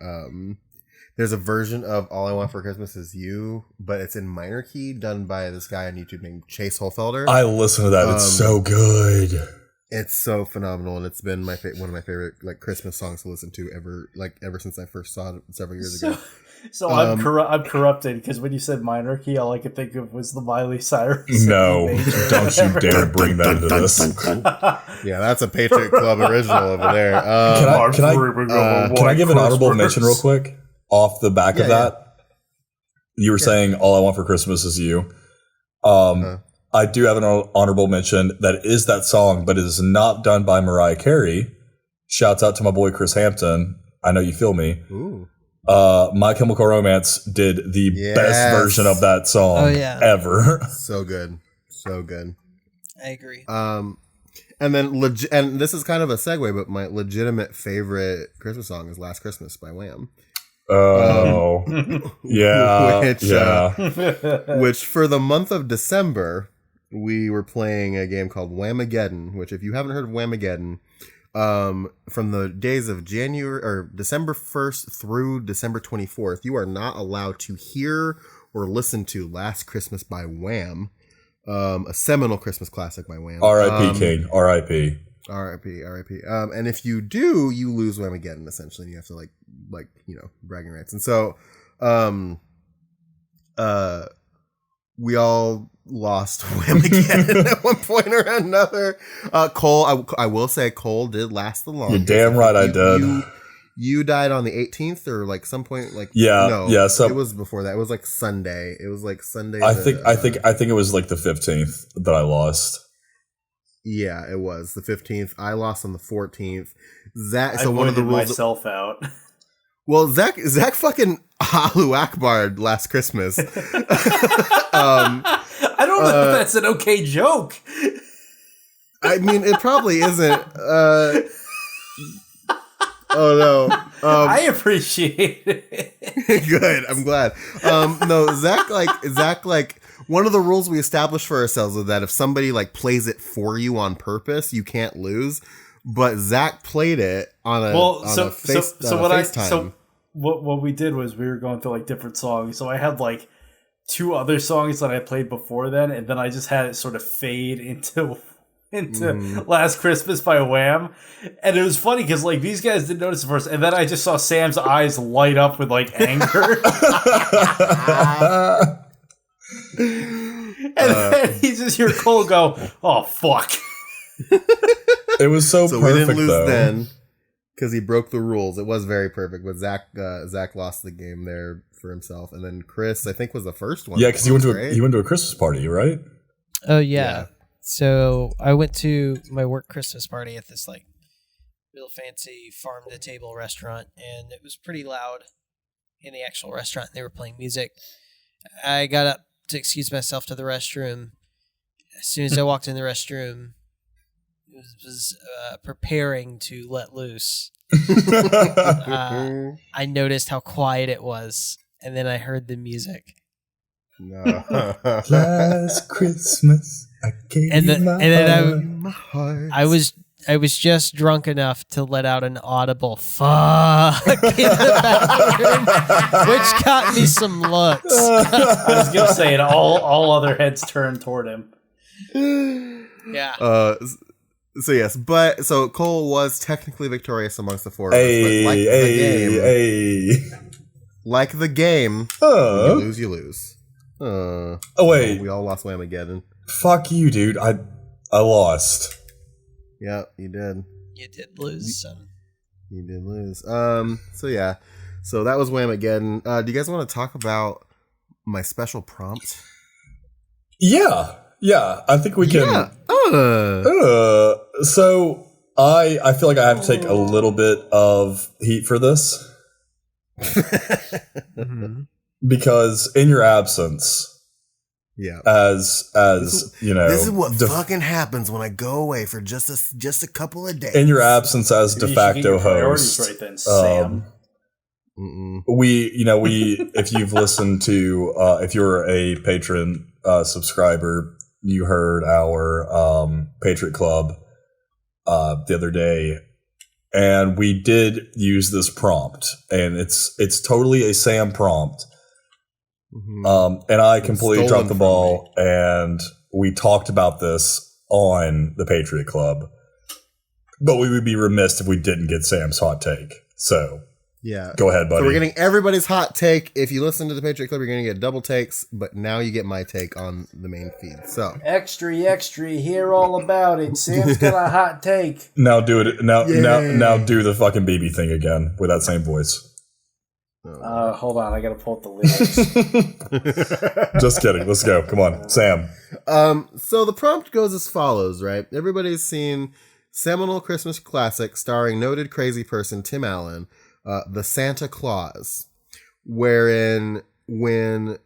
there's a version of All I Want for Christmas Is You, but it's in minor key, done by this guy on YouTube named Chase Holfelder. I listen to that. It's so good. It's so phenomenal, and it's been one of my favorite like Christmas songs to listen to ever since I first saw it several years ago. So I'm corrupted because when you said minor key, all I could think of was the Miley Cyrus. No, don't you dare bring that into this. Yeah, that's a Patriot Club original over there. Can I give an honorable mention real quick off the back of that? You were saying All I Want for Christmas Is You. I do have an honorable mention that is that song, but it is not done by Mariah Carey. Shouts out to my boy Chris Hampton. I know you feel me. Ooh. My Chemical Romance did the best version of that song ever. So good. I agree. And then and this is kind of a segue, but my legitimate favorite Christmas song is Last Christmas by Wham. Oh. Which for the month of December, we were playing a game called Whamageddon, which if you haven't heard of Whamageddon, from the days of January or December 1st through December 24th, you are not allowed to hear or listen to Last Christmas by Wham, a seminal Christmas classic by Wham. R.I.P. King. R.I.P. R.I.P. And if you do, you lose Whamageddon, essentially, and you have to bragging rights. And so, we all lost Whamageddon at one point or another. Cole, I will say Cole did last the longest. You're damn right I did. You died on the 18th or like some point so it was before that. It was like Sunday. It was like Sunday. I think it was like the 15th that I lost. Yeah, it was the 15th. I lost on the 14th. I one of the rules myself out. Well, Zach fucking Allahu Akbar last Christmas. I don't know if that's an okay joke. I mean, it probably isn't. Oh no! I appreciate it. Good. I'm glad. No, Zach. One of the rules we established for ourselves is that if somebody like plays it for you on purpose, you can't lose. But Zach played it on a FaceTime. What we did was we were going through like different songs. So I had like 2 other songs that I played before then, and then I just had it sort of fade into Last Christmas by Wham. And it was funny because like these guys didn't notice it first, and then I just saw Sam's eyes light up with like anger. And then he just hear Cole go, "Oh fuck." It was so perfect, we didn't lose though. then because he broke the rules. It was very perfect, but Zach lost the game there for himself, and then Chris I think was the first one. Yeah, because he went to a Christmas party, right? Oh yeah. So I went to my work Christmas party at this like real fancy farm to table restaurant, and it was pretty loud in the actual restaurant. They were playing music. I got up to excuse myself to the restroom. As soon as I walked in the restroom, was preparing to let loose. I noticed how quiet it was, and then I heard the music. No. Last Christmas, I gave my heart. I was just drunk enough to let out an audible fuck in the bathroom, which got me some looks. I was gonna say it. All other heads turned toward him. Yeah. So Cole was technically victorious amongst the 4 of us, but like the game, you lose. Wait. We all lost Whamageddon. Fuck you, dude. I lost. Yeah, you did. You did lose. You did lose. So that was Whamageddon. Do you guys want to talk about my special prompt? Yeah. I think we can. Yeah. So I feel like I have to take a little bit of heat for this. Mm-hmm. Because in your absence, as you know, this is what fucking happens when I go away for just a couple of days. In your absence as de facto host, right then, Sam. We if you've listened to if you're a patron subscriber, you heard our Patriot Club the other day. And we did use this prompt, and it's totally a Sam prompt. Mm-hmm. And I completely dropped the ball, and we talked about this on the Patriot Club. But we would be remiss if we didn't get Sam's hot take. So, go ahead, buddy. So we're getting everybody's hot take. If you listen to the Patriot Club, you're going to get double takes, but now you get my take on the main feed. So extra, hear all about it. Sam's got a hot take. Now do it. Now do the fucking BB thing again with that same voice. Hold on, I gotta pull up the lyrics. Just kidding. Let's go. Come on, Sam. So the prompt goes as follows, right? Everybody's seen seminal Christmas classic starring noted crazy person Tim Allen, The Santa Claus, wherein when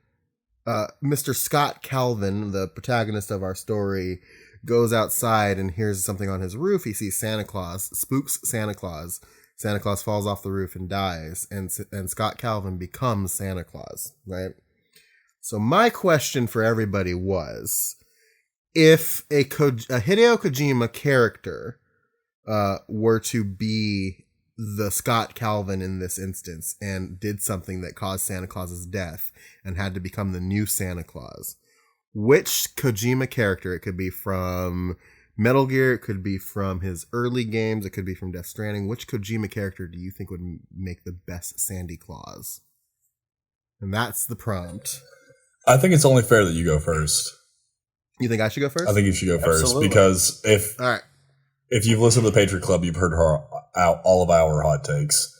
Mr. Scott Calvin, the protagonist of our story, goes outside and hears something on his roof, he sees Santa Claus, spooks Santa Claus. Santa Claus falls off the roof and dies, and Scott Calvin becomes Santa Claus, right? So my question for everybody was, if a Hideo Kojima character were to be the Scott Calvin in this instance and did something that caused Santa Claus's death and had to become the new Santa Claus, which Kojima character, it could be from Metal Gear, it could be from his early games, it could be from Death Stranding, which Kojima character do you think would make the best Sandy Claus? And that's the prompt. I think it's only fair that you go first. You think I should go first? I think you should go first. Absolutely. Because All right. if you've listened to the Patriot Club, you've heard all of our hot takes.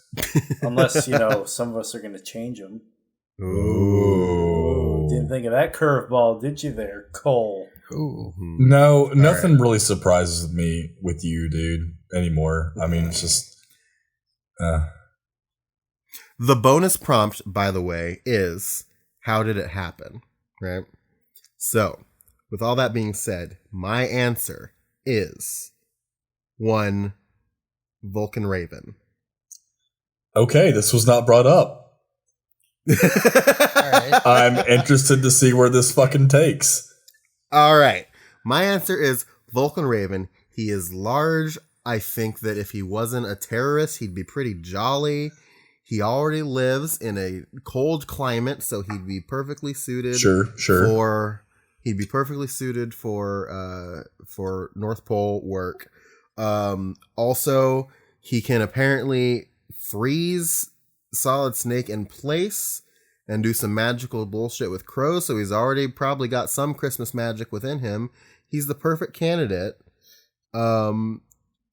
Unless, some of us are going to change them. Ooh. Didn't think of that curveball, did you there, Cole? Ooh. No, nothing really surprises me with you, dude, anymore. I mean, it's just... The bonus prompt, by the way, is how did it happen? Right? So, with all that being said, my answer is 1 Vulcan Raven. Okay, this was not brought up. All right. I'm interested to see where this fucking takes. All right. My answer is Vulcan Raven. He is large. I think that if he wasn't a terrorist, he'd be pretty jolly. He already lives in a cold climate, so he'd be perfectly suited. Sure. He'd be perfectly suited for North Pole work. Also, he can apparently freeze Solid Snake in place and do some magical bullshit with crows, so he's already probably got some Christmas magic within him. He's the perfect candidate.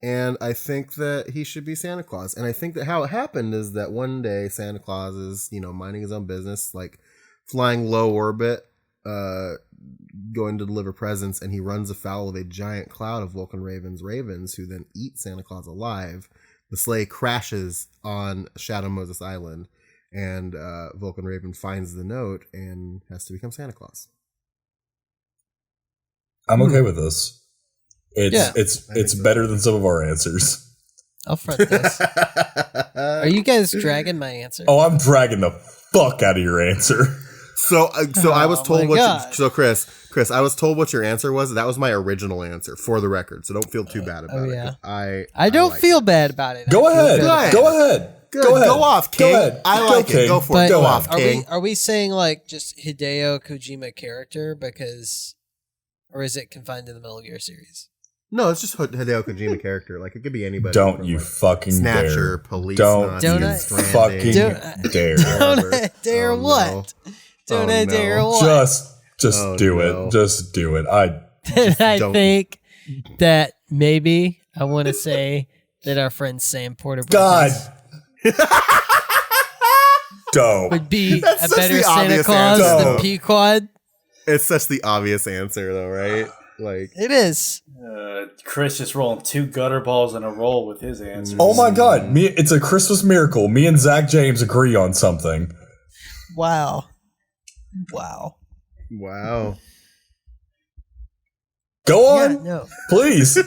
And I think that he should be Santa Claus. And I think that how it happened is that one day Santa Claus is, minding his own business, like flying low orbit, going to deliver presents, and he runs afoul of a giant cloud of Vulcan ravens who then eat Santa Claus alive. The sleigh crashes on Shadow Moses Island, and Vulcan Raven finds the note and has to become Santa Claus. I'm okay with this. It's better than some of our answers. I'll front this. Are you guys dragging my answer? Oh, I'm dragging the fuck out of your answer. So I was told Chris, I was told what your answer was. That was my original answer, for the record. So don't feel too bad about it. I don't feel bad about it. Go ahead. Good. Go off, King. I like it. Go for it. Go off, King. Are we saying like just Hideo Kojima character or is it confined to the Metal Gear series? No, it's just Hideo Kojima character. Like, it could be anybody. Don't you fucking Snatcher, dare. Police, Don't you fucking dare. Don't I dare what? Don't I dare what? Just do it. Just do it. I think that maybe I want to say that our friend Sam Porter God. Dope. would be a better Santa Claus than Pequod. It's such the obvious answer, though, right? Like, it is. Chris just rolling 2 gutter balls in a roll with his answers. Oh my God. It's a Christmas miracle. Me and Zach James agree on something. Wow. Go on. Yeah, no. Please. I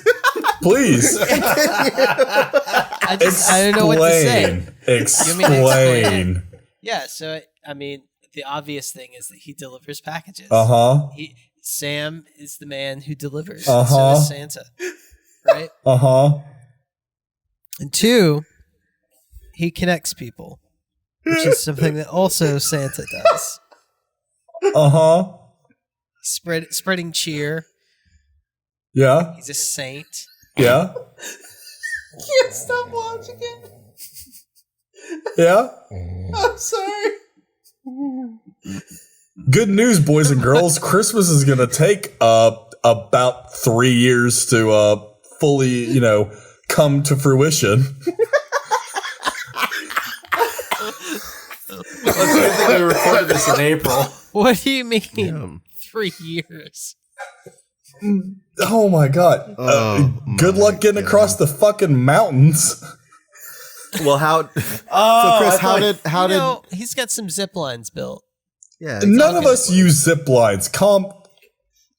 don't know what to say. Explain. Yeah, so, the obvious thing is that he delivers packages. Uh-huh. Sam is the man who delivers. Uh-huh. So is Santa. Right? Uh-huh. And 2, he connects people, which is something that also Santa does. Uh-huh. Spreading cheer. Yeah. He's a saint. Yeah. can't stop watching it. Yeah. I'm sorry. Good news, boys and girls. Christmas is going to take about 3 years to fully, come to fruition. We recorded this in April. What do you mean? 3 years. Oh my God. Good luck getting across the fucking mountains. Well, so Chris, how did he's got some zip lines built. Yeah, none of us use zip lines.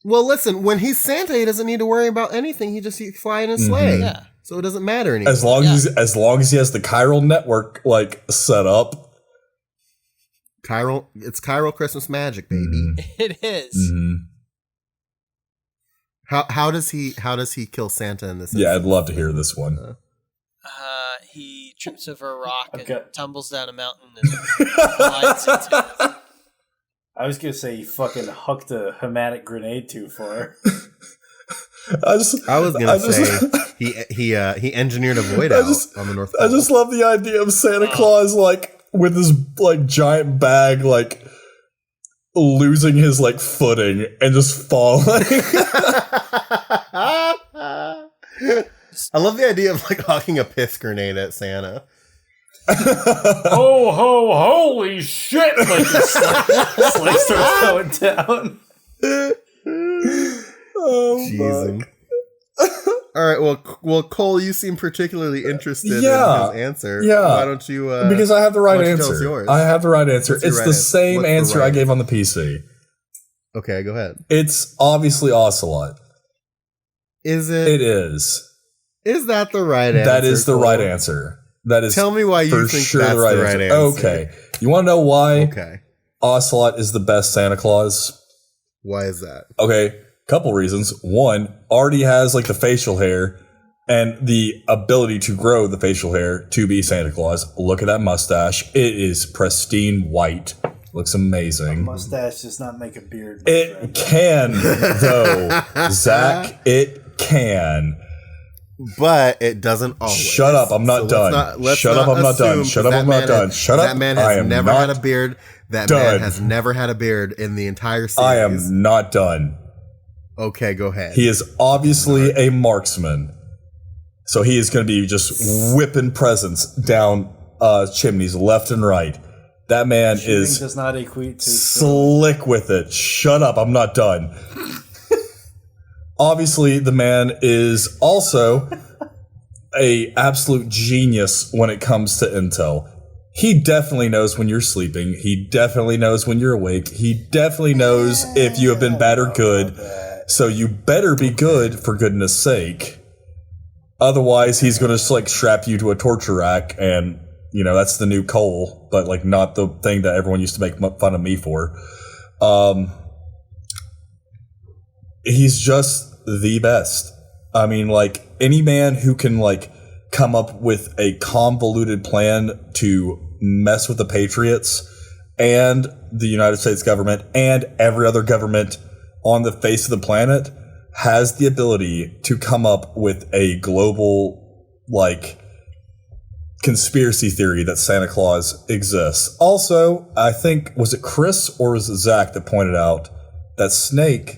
Well, listen, when he's Santa, he doesn't need to worry about anything. He just fly in his sleigh. Yeah. So it doesn't matter anymore. As long as he has the chiral network set up. It's chiral Christmas magic, baby. It is. Mm-hmm. How does he kill Santa in this? Yeah, I'd love to hear this one. He trips over a rock and tumbles down a mountain and glides into it. I was gonna say he fucking hucked a hematic grenade to for her. I was gonna say he engineered a void out on the North Pole. I just love the idea of Santa Claus like with his like giant bag like losing his like footing and just falling. I love the idea of like hawking a piss grenade at Santa. Ho ho holy shit! Like the sleigh starts going down. Oh, Jesus. All right, well, Cole, you seem particularly interested in his answer. Yeah, why don't you? Because I have the right answer. Yours? I have the right answer. What's it's right the same answer I gave on the PC. Okay, go ahead. It's obviously Ocelot. Is it? It is. Is that the right answer? That is the right answer. That is. Tell me why you think sure that's the right answer. Okay, you want to know why? Okay. Ocelot is the best Santa Claus. Why is that? Okay. Couple reasons. One, already has like the facial hair and the ability to grow the facial hair to be Santa Claus. Look at that mustache. It is pristine white. Looks amazing. A mustache does not make a beard. It can, though. Zach, it can. But it doesn't always. Shut up. I'm not done. Shut up. I'm not done. Shut up. I'm not done. Shut up. That man has never had a beard. That man has never had a beard in the entire series. I am not done. Okay, go ahead. He is obviously a marksman. So he is going to be just whipping presents down chimneys left and right. That man does not equate to slick with it. Shut up. I'm not done. Obviously, the man is also a absolute genius when it comes to intel. He definitely knows when you're sleeping. He definitely knows when you're awake. He definitely knows if you have been bad or good. So you better be good, for goodness sake. Otherwise, he's going to like strap you to a torture rack, and you know that's the new Cole, but like not the thing that everyone used to make fun of me for. He's just the best. I mean, like any man who can like come up with a convoluted plan to mess with the Patriots and the United States government and every other government on the face of the planet has the ability to come up with a global, like, conspiracy theory that Santa Claus exists. Also, I think, was it Chris or was it Zach that pointed out that Snake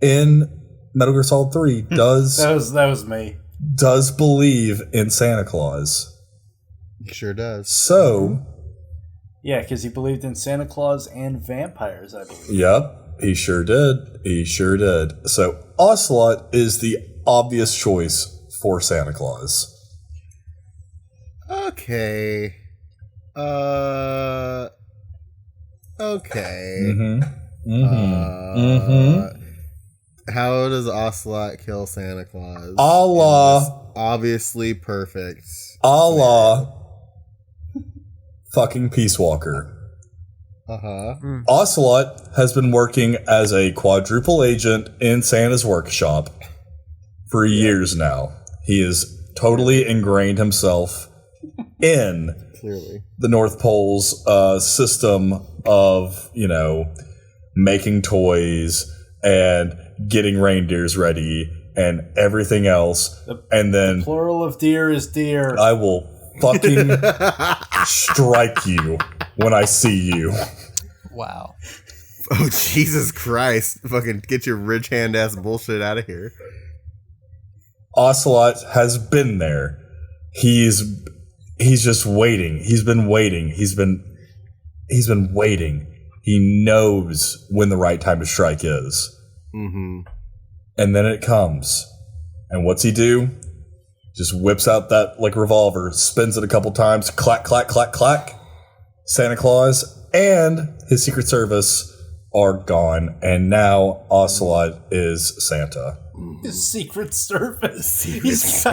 in Metal Gear Solid 3 does... that was me. Does believe in Santa Claus. He sure does. So... Yeah, because he believed in Santa Claus and vampires, I believe. Yep. He sure did. He sure did. So, Ocelot is the obvious choice for Santa Claus. Okay. Okay. How does Ocelot kill Santa Claus? Allah. Obviously perfect. Allah. Fucking Peace Walker. Ocelot has been working as a quadruple agent in Santa's workshop for years now. He has totally ingrained himself in the North Pole's system of, you know, making toys and getting reindeers ready and everything else. And then the plural of deer is deer. I will fucking strike you when I see you. Wow. Oh, Jesus Christ. Fucking get your rich hand ass bullshit out of here. Ocelot has been there. He's just waiting. He's been waiting. He's been waiting. He knows when the right time to strike is. And then it comes. And what's he do? Just whips out that like revolver, spins it a couple times, clack, clack, clack, clack. Santa Claus and his Secret Service are gone, and now Ocelot is Santa. His Secret Service. He's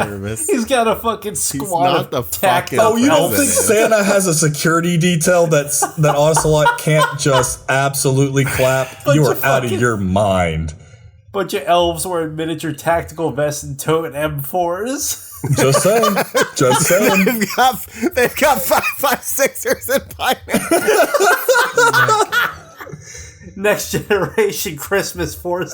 got a fucking squad of tacked Oh, you don't think Santa has a security detail that Ocelot can't just absolutely clap? You are out of your mind. Bunch of elves wearing miniature tactical vests and toting M4s. Just saying. Just saying. They've got 5.56ers and pineapples. Next generation Christmas forces.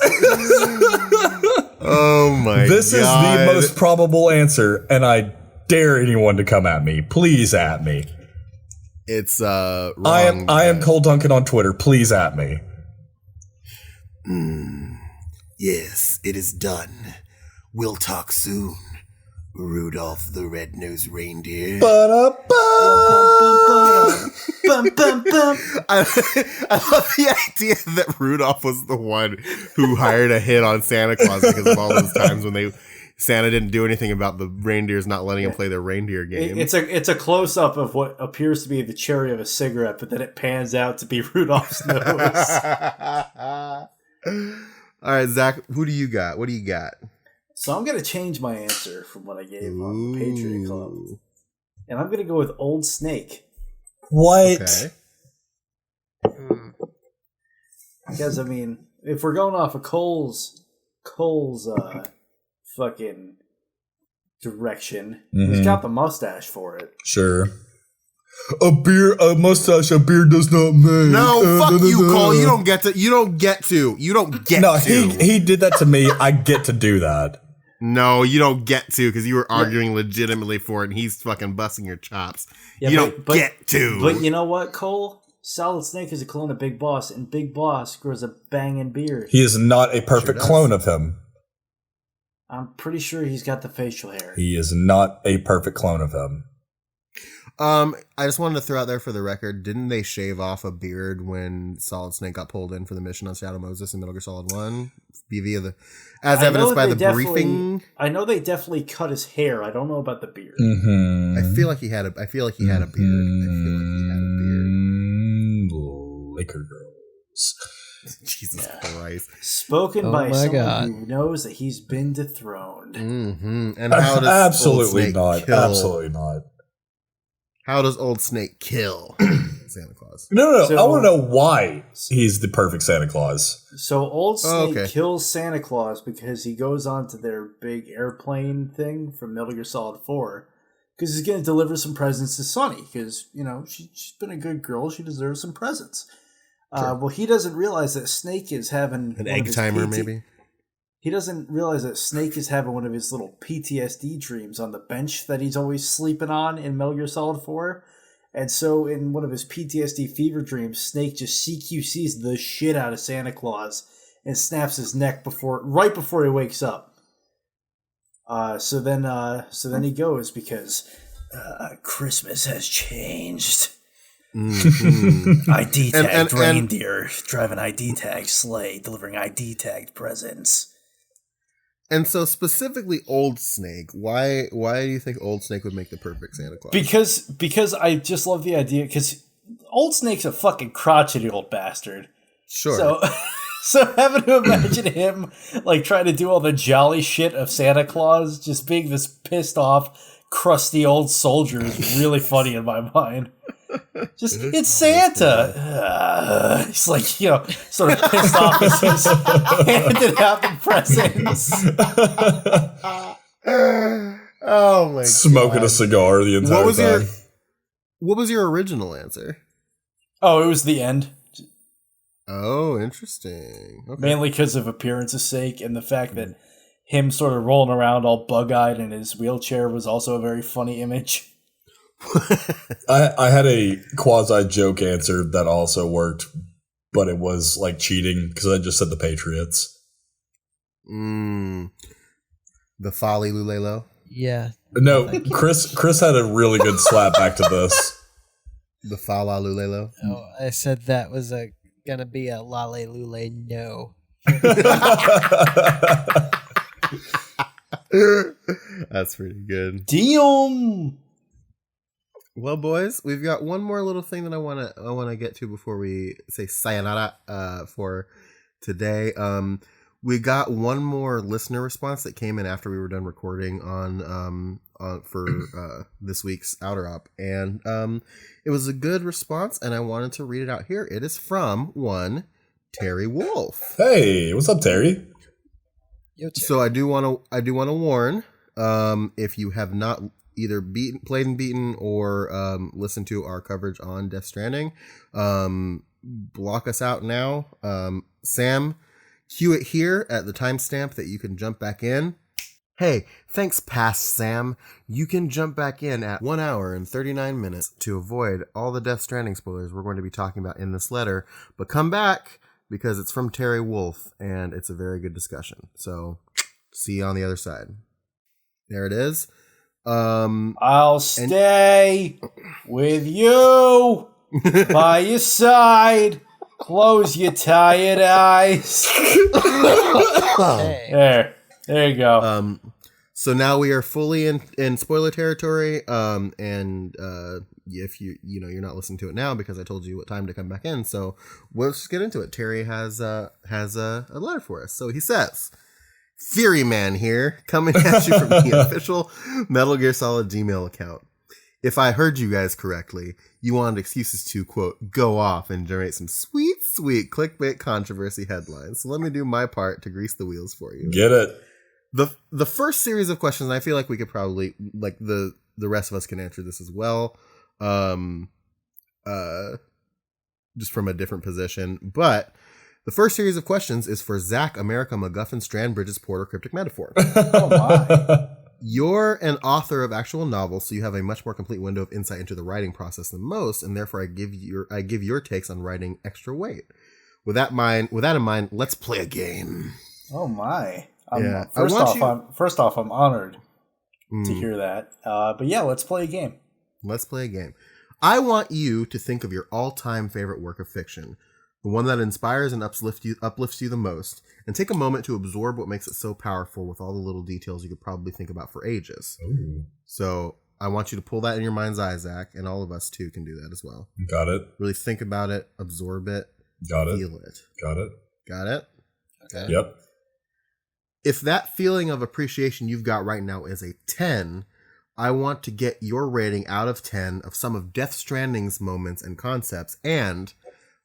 Oh my god. This is the most probable answer, and I dare anyone to come at me. Please at me. It's wrong. I am Cole Duncan on Twitter. Please at me. Yes, it is done. We'll talk soon. Rudolph the Red-Nosed Reindeer. I love the idea that Rudolph was the one who hired a hit on Santa Claus because of all those times when Santa didn't do anything about the reindeers not letting him play their reindeer game. It's a close up of what appears to be the cherry of a cigarette, but then it pans out to be Rudolph's nose. All right, Zach, who do you got? What do you got? So I'm going to change my answer from what I gave on the Patriot Club. And I'm going to go with Old Snake. What? Okay. Because, I mean, if we're going off of Cole's fucking direction, he's got the mustache for it. Sure. A mustache, a beard does not make. No, fuck you, Cole. You don't get to. No, he did that to me. I get to do that. No, you don't get to because you were arguing legitimately for it, and he's fucking busting your chops. Yeah, you don't get to. But you know what, Cole? Solid Snake is a clone of Big Boss, and Big Boss grows a banging beard. He is not a perfect clone of him. I'm pretty sure he's got the facial hair. He is not a perfect clone of him. I just wanted to throw out there for the record, didn't they shave off a beard when Solid Snake got pulled in for the mission on Shadow Moses in Metal Gear Solid 1? As evidenced by the briefing? I know they definitely cut his hair. I don't know about the beard. Mm-hmm. I feel like he had a beard. Laker girls. Jesus Christ. Spoken by someone who knows that he's been dethroned. Mm-hmm. And how does Absolutely not. Absolutely not. How does Old Snake kill Santa Claus? No. I want to know why he's the perfect Santa Claus. So Old Snake kills Santa Claus because he goes on to their big airplane thing from Metal Gear Solid 4 because he's going to deliver some presents to Sunny because, you know, she's been a good girl. She deserves some presents. Sure. Well, he doesn't realize that Snake is having an egg timer, maybe. He doesn't realize that Snake is having one of his little PTSD dreams on the bench that he's always sleeping on in Metal Gear Solid 4. And so in one of his PTSD fever dreams, Snake just CQCs the shit out of Santa Claus and snaps his neck right before he wakes up. So then he goes because Christmas has changed. Mm-hmm. ID tagged reindeer, driving ID tagged sleigh, delivering ID tagged presents. And so specifically Old Snake, why do you think Old Snake would make the perfect Santa Claus? Because I just love the idea, because Old Snake's a fucking crotchety old bastard. Sure. So having to imagine him like trying to do all the jolly shit of Santa Claus, just being this pissed off, crusty old soldier is really funny in my mind. Just, it's Santa. He's like, you know, sort of pissed off as he's handing out the presents. Oh my god. Smoking a cigar the entire time. What was your original answer? Oh, it was the end. Oh, interesting. Okay. Mainly because of appearance's sake and the fact that him sort of rolling around all bug-eyed in his wheelchair was also a very funny image. I had a quasi-joke answer that also worked, but it was like cheating because I just said the Patriots. The Folly Lulelo? Yeah. No, Chris had a really good slap back to this. The Fala Lulelo? Oh, I said that was gonna be a Lale Lule no. That's pretty good. Damn! Well, boys, we've got one more little thing that I wanna get to before we say sayonara for today. We got one more listener response that came in after we were done recording for this week's Outer Op, and it was a good response, and I wanted to read it out here. It is from one Terry Wolf. Hey, what's up, Terry? So I do want to warn, if you have not either played and beaten or listened to our coverage on Death Stranding, block us out now. Sam, cue it here at the timestamp that you can jump back in. Hey, thanks, past Sam. You can jump back in at 1 hour and 39 minutes to avoid all the Death Stranding spoilers we're going to be talking about in this letter. But come back, because it's from Terry Wolf, and it's a very good discussion. So, see you on the other side. There it is. I'll stay with you by your side. Close your tired eyes. Hey. There you go. So now we are fully in spoiler territory. And if you're not listening to it now because I told you what time to come back in. So we'll just get into it. Terry has a letter for us. So he says, Fury Man here, coming at you from the official Metal Gear Solid Gmail account. If I heard you guys correctly, you wanted excuses to, quote, go off and generate some sweet clickbait controversy headlines. So let me do my part to grease the wheels for you. Get it. The first series of questions, I feel like we could probably, like the rest of us can answer this as well. Just from a different position. But the first series of questions is for Zach, America, MacGuffin, Strand, Bridges, Porter, Cryptic Metaphor. Oh my. You're an author of actual novels, so you have a much more complete window of insight into the writing process than most, and therefore I give your takes on writing extra weight. With that in mind, let's play a game. Oh my. Yeah. First off, I'm honored to hear that. But yeah, let's play a game. Let's play a game. I want you to think of your all-time favorite work of fiction, the one that inspires and uplifts you the most, and take a moment to absorb what makes it so powerful with all the little details you could probably think about for ages. Ooh. So I want you to pull that in your mind's eye, Zach, and all of us too can do that as well. Got it. Really think about it, absorb it, Got it. feel it. Got it. Got it? Okay. Yep. If that feeling of appreciation you've got right now is a 10, I want to get your rating out of 10 of some of Death Stranding's moments and concepts and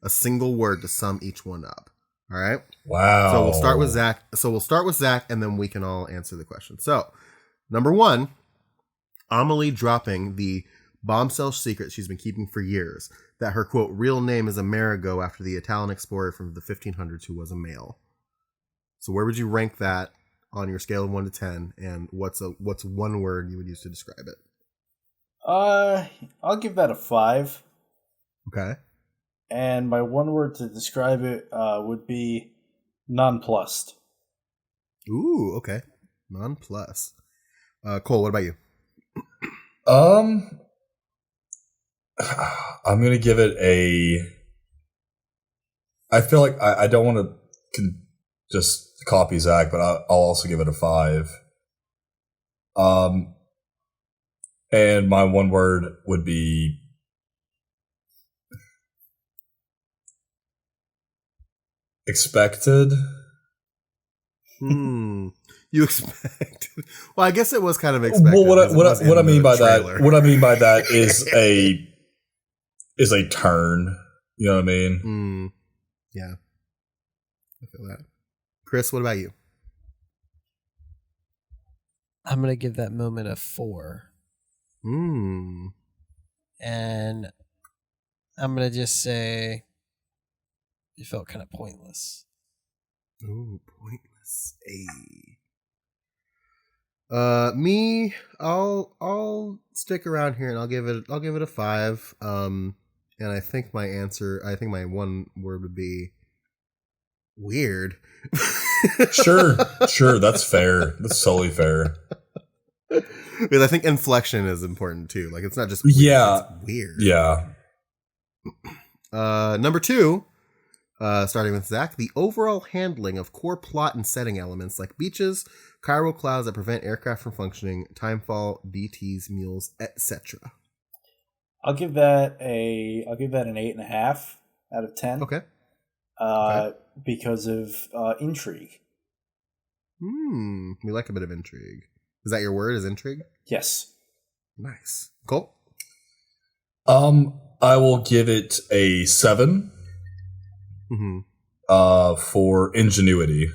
a single word to sum each one up. All right? Wow. So we'll start with Zach and then we can all answer the question. So, number 1, Amelie dropping the bombshell secret she's been keeping for years, that her, quote, real name is Amerigo after the Italian explorer from the 1500s who was a male. So where would you rank that on your scale of 1 to 10, and what's one word you would use to describe it? I'll give that a 5. Okay. And my one word to describe it would be nonplussed. Ooh, okay. Nonplussed. Cole, what about you? I'm gonna give it a. I feel like I don't want to just copy Zach, but I'll also give it a 5. And my one word would be expected. You expect? Well, I guess it was kind of expected. Well, what I mean by that is a turn. You know what I mean? Yeah, I feel that. Chris, what about you? I'm gonna give that moment a 4. And I'm gonna just say it felt kind of pointless. Ooh, pointless. Me, I'll stick around here and I'll give it a 5. And I think my one word would be weird. Sure, that's fair. That's totally fair. Because I think inflection is important too. Like, it's not just weird, it's weird. Yeah. Number 2, starting with Zach, the overall handling of core plot and setting elements like beaches, chiral clouds that prevent aircraft from functioning, timefall, BTs, mules, etc. I'll give that an 8.5 out of 10. Okay. Because of intrigue. We like a bit of intrigue. Is that your word? Is intrigue? Yes. Nice. Cool. I will give it a 7. For ingenuity.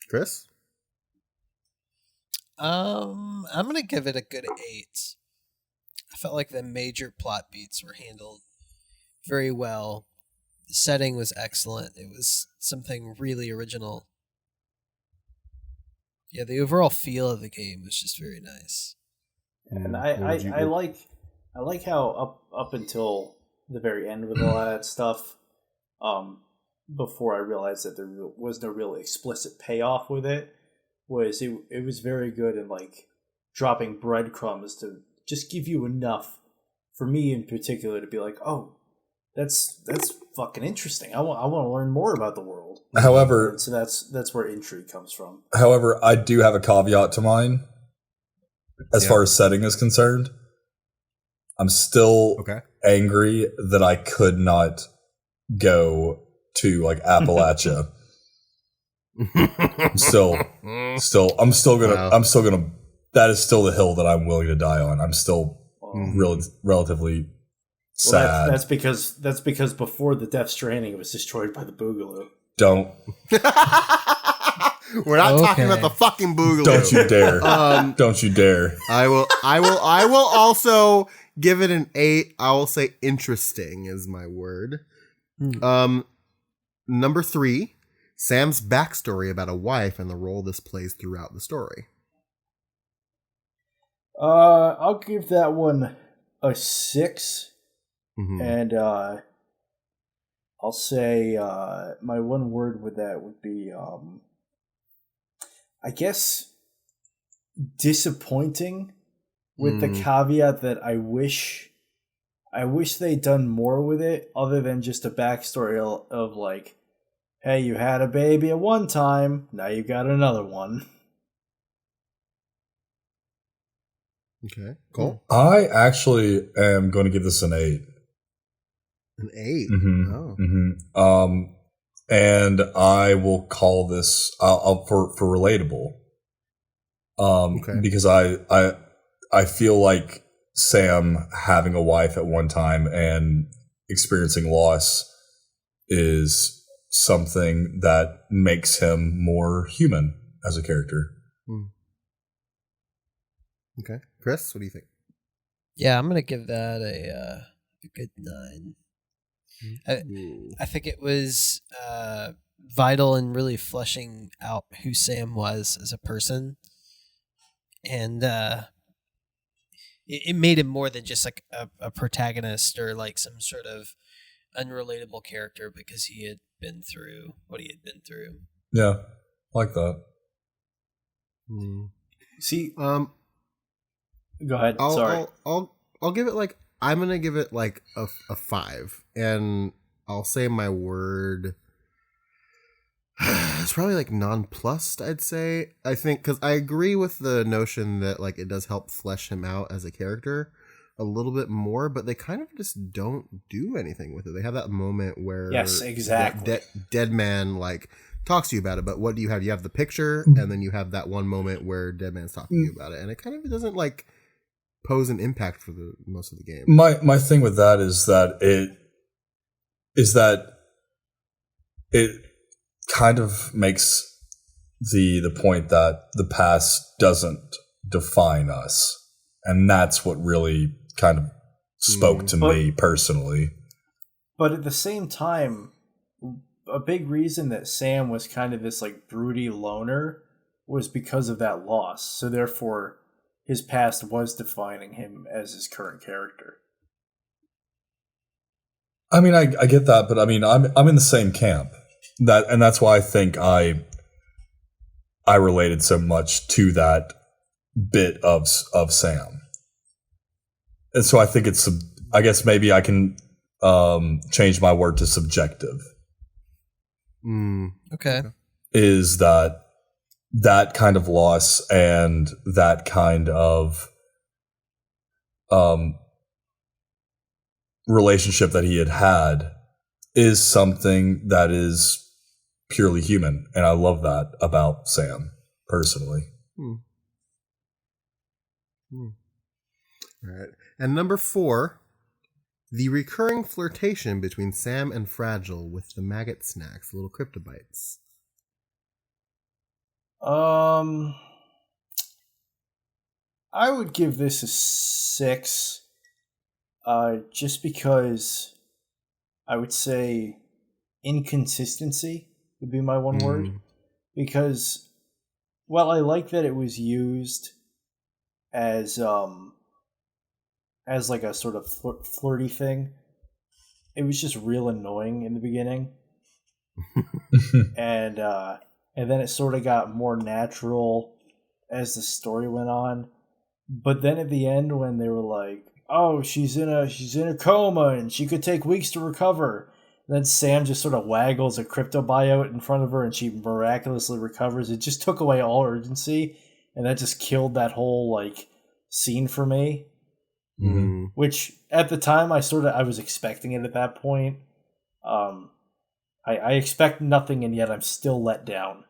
Chris? I'm gonna give it a good 8. I felt like the major plot beats were handled very well. The setting was excellent. It was something really original. Yeah, the overall feel of the game was just very nice. And I like how up until the very end with all that stuff, before I realized that there was no real explicit payoff with it, it was very good in like dropping breadcrumbs to just give you enough for me in particular to be like, oh, that's fucking interesting. I want to learn more about the world. However, so that's where intrigue comes from. However, I do have a caveat to mine as far as setting is concerned. I'm still angry that I could not go to like Appalachia. I'm still gonna. That is still the hill that I'm willing to die on. I'm still relatively sad. Well, that's because before the Death Stranding, it was destroyed by the Boogaloo. Don't. We're not talking about the fucking Boogaloo. Don't you dare! Don't you dare! I will also give it an 8. I will say interesting is my word. Number 3, Sam's backstory about a wife and the role this plays throughout the story. I'll give that one a 6, and I'll say my one word with that would be, I guess, disappointing. With the caveat that I wish they'd done more with it, other than just a backstory of like, hey, you had a baby at one time, now you got another one. Okay, cool. I actually am going to give this an 8. An 8? And I will call this for relatable. Because I feel like Sam having a wife at one time and experiencing loss is something that makes him more human as a character. Okay. Chris, what do you think? Yeah, I'm going to give that a good 9. I think it was vital in really fleshing out who Sam was as a person. And it made him more than just like a protagonist or like some sort of unrelatable character because he had been through what he had been through. Yeah, like that. See, go ahead. Sorry. I'll give it like, I'm going to give it like a 5. And I'll say my word. It's probably like nonplussed, I'd say. I think because I agree with the notion that like it does help flesh him out as a character a little bit more, but they kind of just don't do anything with it. They have that moment where dead man like talks to you about it, but what do you have? You have the picture, and then you have that one moment where dead man's talking to you about it, and it kind of doesn't like pose an impact for the most of the game. My thing with that is that it kind of makes the point that the past doesn't define us, and that's what really kind of spoke to me personally. But at the same time, a big reason that Sam was kind of this like broody loner was because of that loss. So therefore, his past was defining him as his current character. I mean, I get that, but I mean, I'm in the same camp. That's why I think I related so much to that bit of Sam. And so I think I guess maybe I can change my word to subjective. Okay. Is that kind of loss and that kind of relationship that he had is something that is purely human, and I love that about Sam personally. All right. And number 4, the recurring flirtation between Sam and Fragile with the maggot snacks, the little cryptobites. I would give this a 6. Just because I would say inconsistency would be my one word. Because while I like that it was used as like a sort of flirty thing, it was just real annoying in the beginning. and then it sort of got more natural as the story went on. But then at the end, when they were like, "Oh, she's in a coma and she could take weeks to recover," and then Sam just sort of waggles a crypto buyout in front of her and she miraculously recovers. It just took away all urgency, and that just killed that whole like scene for me. Mm-hmm. Which at the time I was expecting it at that point. I expect nothing, and yet I'm still let down.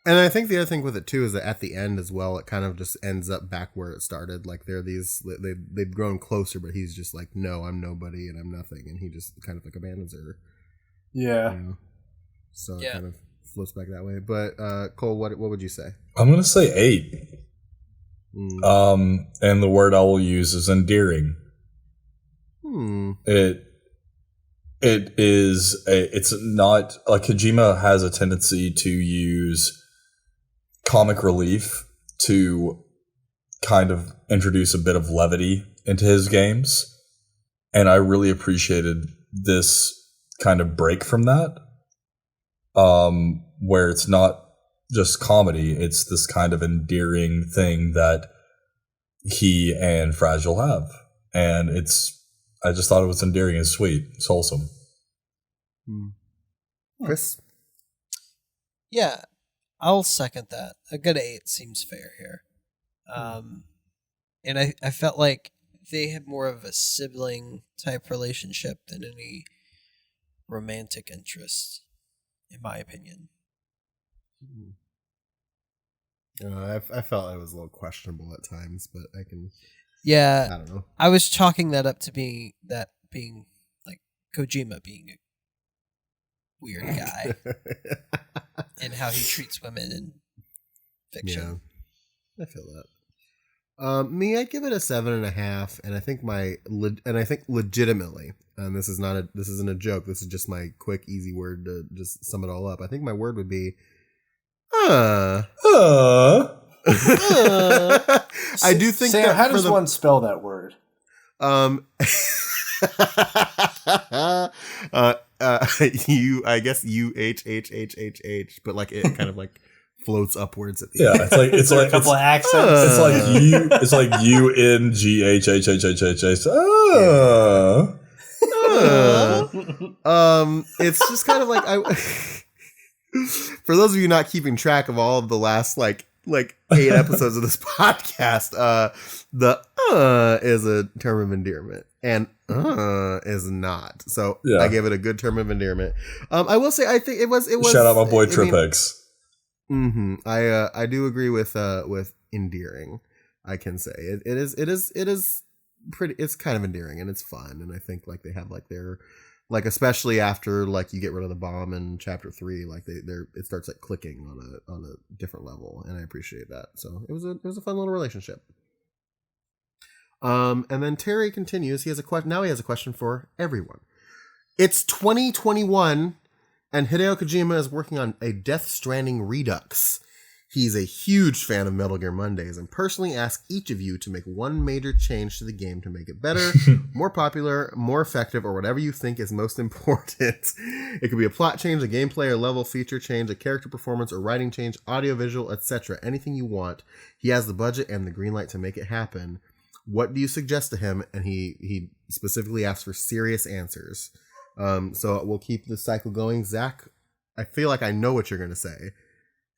And I think the other thing with it too is that at the end as well, it kind of just ends up back where it started. Like they've grown closer, but he's just like, "No, I'm nobody and I'm nothing," and he just kind of like abandons her. Yeah. You know? So it kind of floats back that way. But Cole, what would you say? I'm gonna say 8. And the word I will use is endearing. It's not like Kojima has a tendency to use comic relief to kind of introduce a bit of levity into his games, and I really appreciated this kind of break from that, where it's not just comedy, it's this kind of endearing thing that he and Fragile have, and I just thought it was endearing and sweet. It's wholesome. Chris? Yeah, I'll second that. A good 8 seems fair here. And I felt like they had more of a sibling type relationship than any romantic interest, in my opinion. I felt it was a little questionable at times, but I don't know. I was chalking that up to being like Kojima being a weird guy and how he treats women in fiction. Yeah, I feel that. Me, I'd give it a 7.5, and I think legitimately, and this isn't a joke. This is just my quick, easy word to just sum it all up. I think my word would be, I do think. Sam, how does one spell that word? I guess UHHHHH, but like it kind of like floats upwards at the end. It's like a couple of accents. It's like UNGHHHHH. It's just kind of like for those of you not keeping track of all of the last like 8 episodes of this podcast, the is a term of endearment and is not. So I give it a good term of endearment. I will say I think it was shout out my boy Tripex. I do agree with endearing. I can say it is pretty. It's kind of endearing and it's fun, and I think like they have like their like, especially after like you get rid of the bomb in chapter 3, like it starts like clicking on a different level, and I appreciate that. So it was a fun little relationship. And then Terry continues. He has a question. Now he has a question for everyone. It's 2021, and Hideo Kojima is working on a Death Stranding Redux. He's a huge fan of Metal Gear Mondays and personally asks each of you to make one major change to the game to make it better, more popular, more effective, or whatever you think is most important. It could be a plot change, a gameplay or level feature change, a character performance or writing change, audiovisual, etc. Anything you want. He has the budget and the green light to make it happen. What do you suggest to him? And he specifically asks for serious answers. So we'll keep the cycle going. Zach, I feel like I know what you're going to say.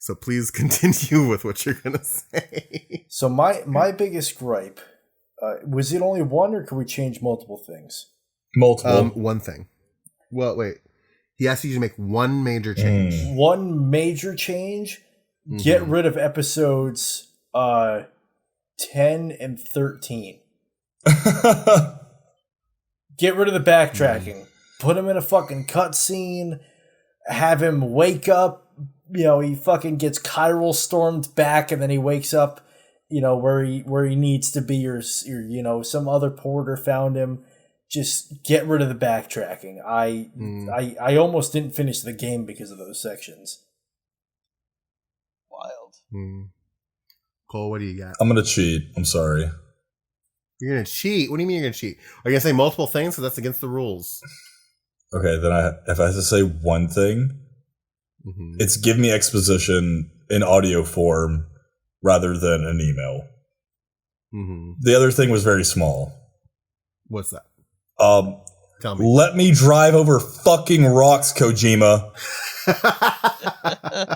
So please continue with what you're going to say. So my biggest gripe, was it only one or could we change multiple things? Multiple. One thing. Well, wait. He asked you to make one major change. One major change? Mm-hmm. Get rid of episodes 10 and 13. Get rid of the backtracking. Put him in a fucking cutscene. Have him wake up he fucking gets chiral stormed back, and then he wakes up, where he needs to be, or some other porter found him. Just get rid of the backtracking. I almost didn't finish the game because of those sections. Wild. Cole, what do you got? I'm gonna cheat. I'm sorry. You're gonna cheat? What do you mean you're gonna cheat? Are you gonna say multiple things? Because that's against the rules. Okay, then if I have to say one thing, it's give me exposition in audio form rather than an email. The other thing was very small. What's that? Tell me. Let me drive over fucking rocks, Kojima.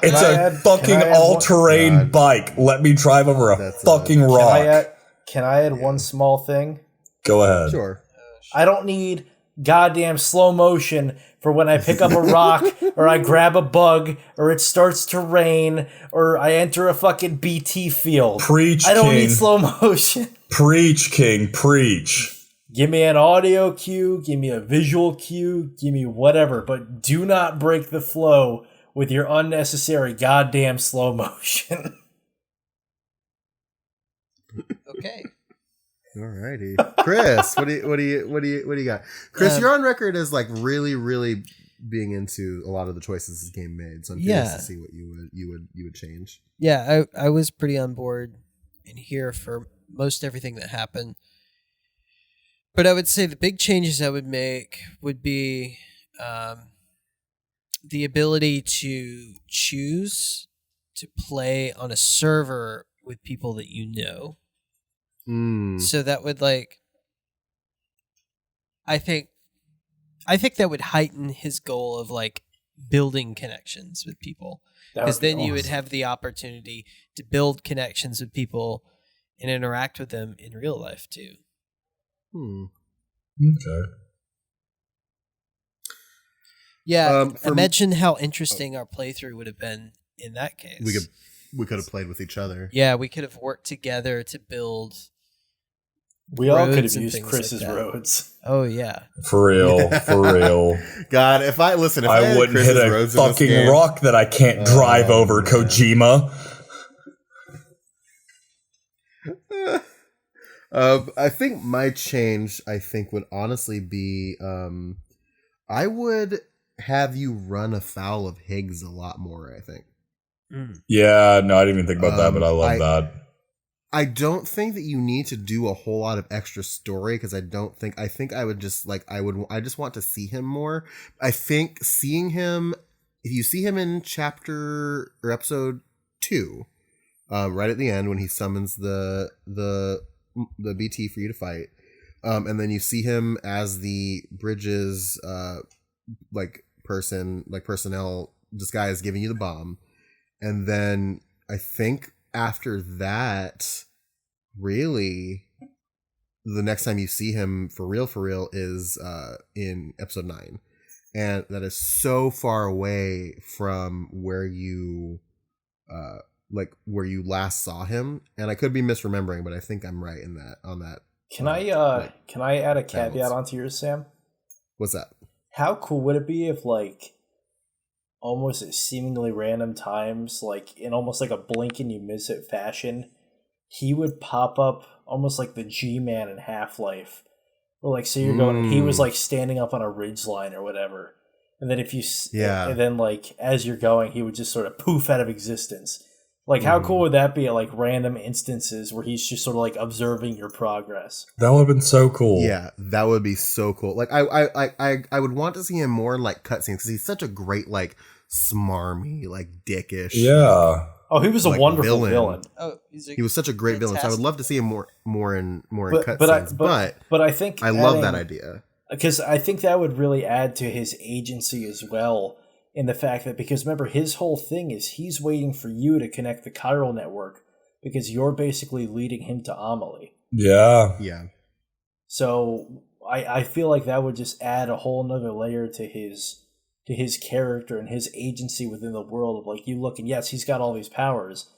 It's a fucking all-terrain bike. Let me drive over a fucking rock. Can I add one small thing? Go ahead. Sure. I don't need goddamn slow motion for when I pick up a rock or I grab a bug or it starts to rain or I enter a fucking BT field. Preach, I don't King. need slow motion. Preach, King. Preach. Give me an audio cue, give me a visual cue, give me whatever, but do not break the flow with your unnecessary goddamn slow motion. Okay. Alrighty, Chris, what do you got? Chris, you're on record as like really, really being into a lot of the choices this game made. So I'm curious to see what you would change. Yeah, I was pretty on board in here for most everything that happened. But I would say the big changes I would make would be the ability to choose to play on a server with people that you know. So that would I think that would heighten his goal of like building connections with people, because then you would have the opportunity to build connections with people and interact with them in real life too. Okay. Yeah, imagine how interesting our playthrough would have been in that case. We could have played with each other. Yeah, we could have worked together to build. We all could have used Chris's roads. Oh yeah, for real. God, if I wouldn't hit a fucking rock that I can't drive over, man. Kojima. I think my change, would honestly be, I would have you run afoul of Higgs a lot more. I think. Yeah, no, I didn't even think about that, but I love that. I don't think that you need to do a whole lot of extra story, because I think I would just I just want to see him more. I think seeing him, if you see him in chapter or episode 2, right at the end when he summons the BT for you to fight, and then you see him as the Bridges personnel disguise giving you the bomb, and then I think after that, really, the next time you see him for real is in episode 9, and that is so far away from where you where you last saw him, and I could be misremembering, but I think I'm right in that on that. Can I add a caveat onto yours, Sam? What's that? How cool would it be if almost at seemingly random times, in almost like a blink and you miss it fashion, he would pop up almost like the G-Man in Half-Life. Or say you're going and he was standing up on a ridgeline or whatever. And then and then as you're going, he would just sort of poof out of existence. How cool would that be at random instances where he's just sort of observing your progress? That would have been so cool. Yeah, that would be so cool. I would want to see him more in cutscenes, because he's such a great smarmy, dickish. Yeah. Oh, he was a wonderful villain. Oh, he was such a great villain. So I would love to see him more in cutscenes. But I think I love that idea, because I think that would really add to his agency as well. In the fact that, because remember, his whole thing is he's waiting for you to connect the chiral network, because you're basically leading him to Amelie. Yeah. Yeah. So I feel like that would just add a whole nother layer to his character and his agency within the world of you look, and yes, he's got all these powers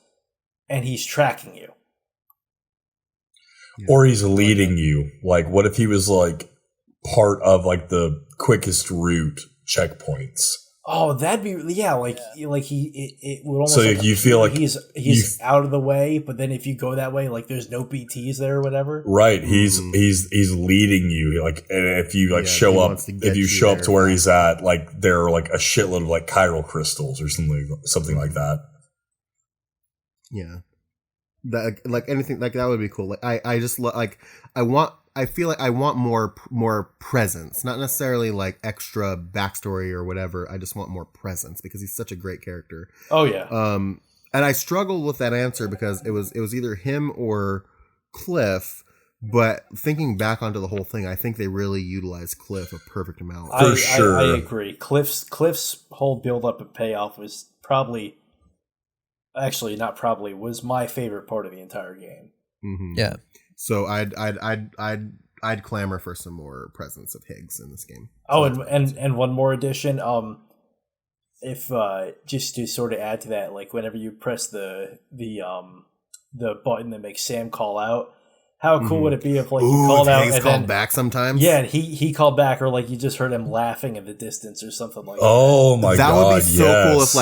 and he's tracking you. Yeah. Or he's leading you. What if he was part of the quickest route checkpoints? Oh, that'd be like it would almost so like you feel like he's out of the way, but then if you go that way, like there's no BTs there or whatever. Right, he's leading you. Like, and if you show up, if you show up to where he's at, like there are like a shitload of like chiral crystals or something like that. Yeah, that like anything like that would be cool. Like I just like I feel like I want more presence, not necessarily like extra backstory or whatever. I just want more presence because he's such a great character. Oh yeah. And I struggled with that answer because it was either him or Cliff. But thinking back onto the whole thing, I think they really utilized Cliff a perfect amount. For sure, I agree. Cliff's whole build up and payoff was probably, actually not probably, was my favorite part of the entire game. Mm-hmm. Yeah. So I'd clamor for some more presence of Higgs in this game. Oh, and one more addition. If just to sort of add to that, like whenever you press the button that makes Sam call out, how cool would it be if like you called out and called back sometimes? Yeah, and he called back, or like you just heard him laughing in the distance or something like that. Oh my god, that would be so cool if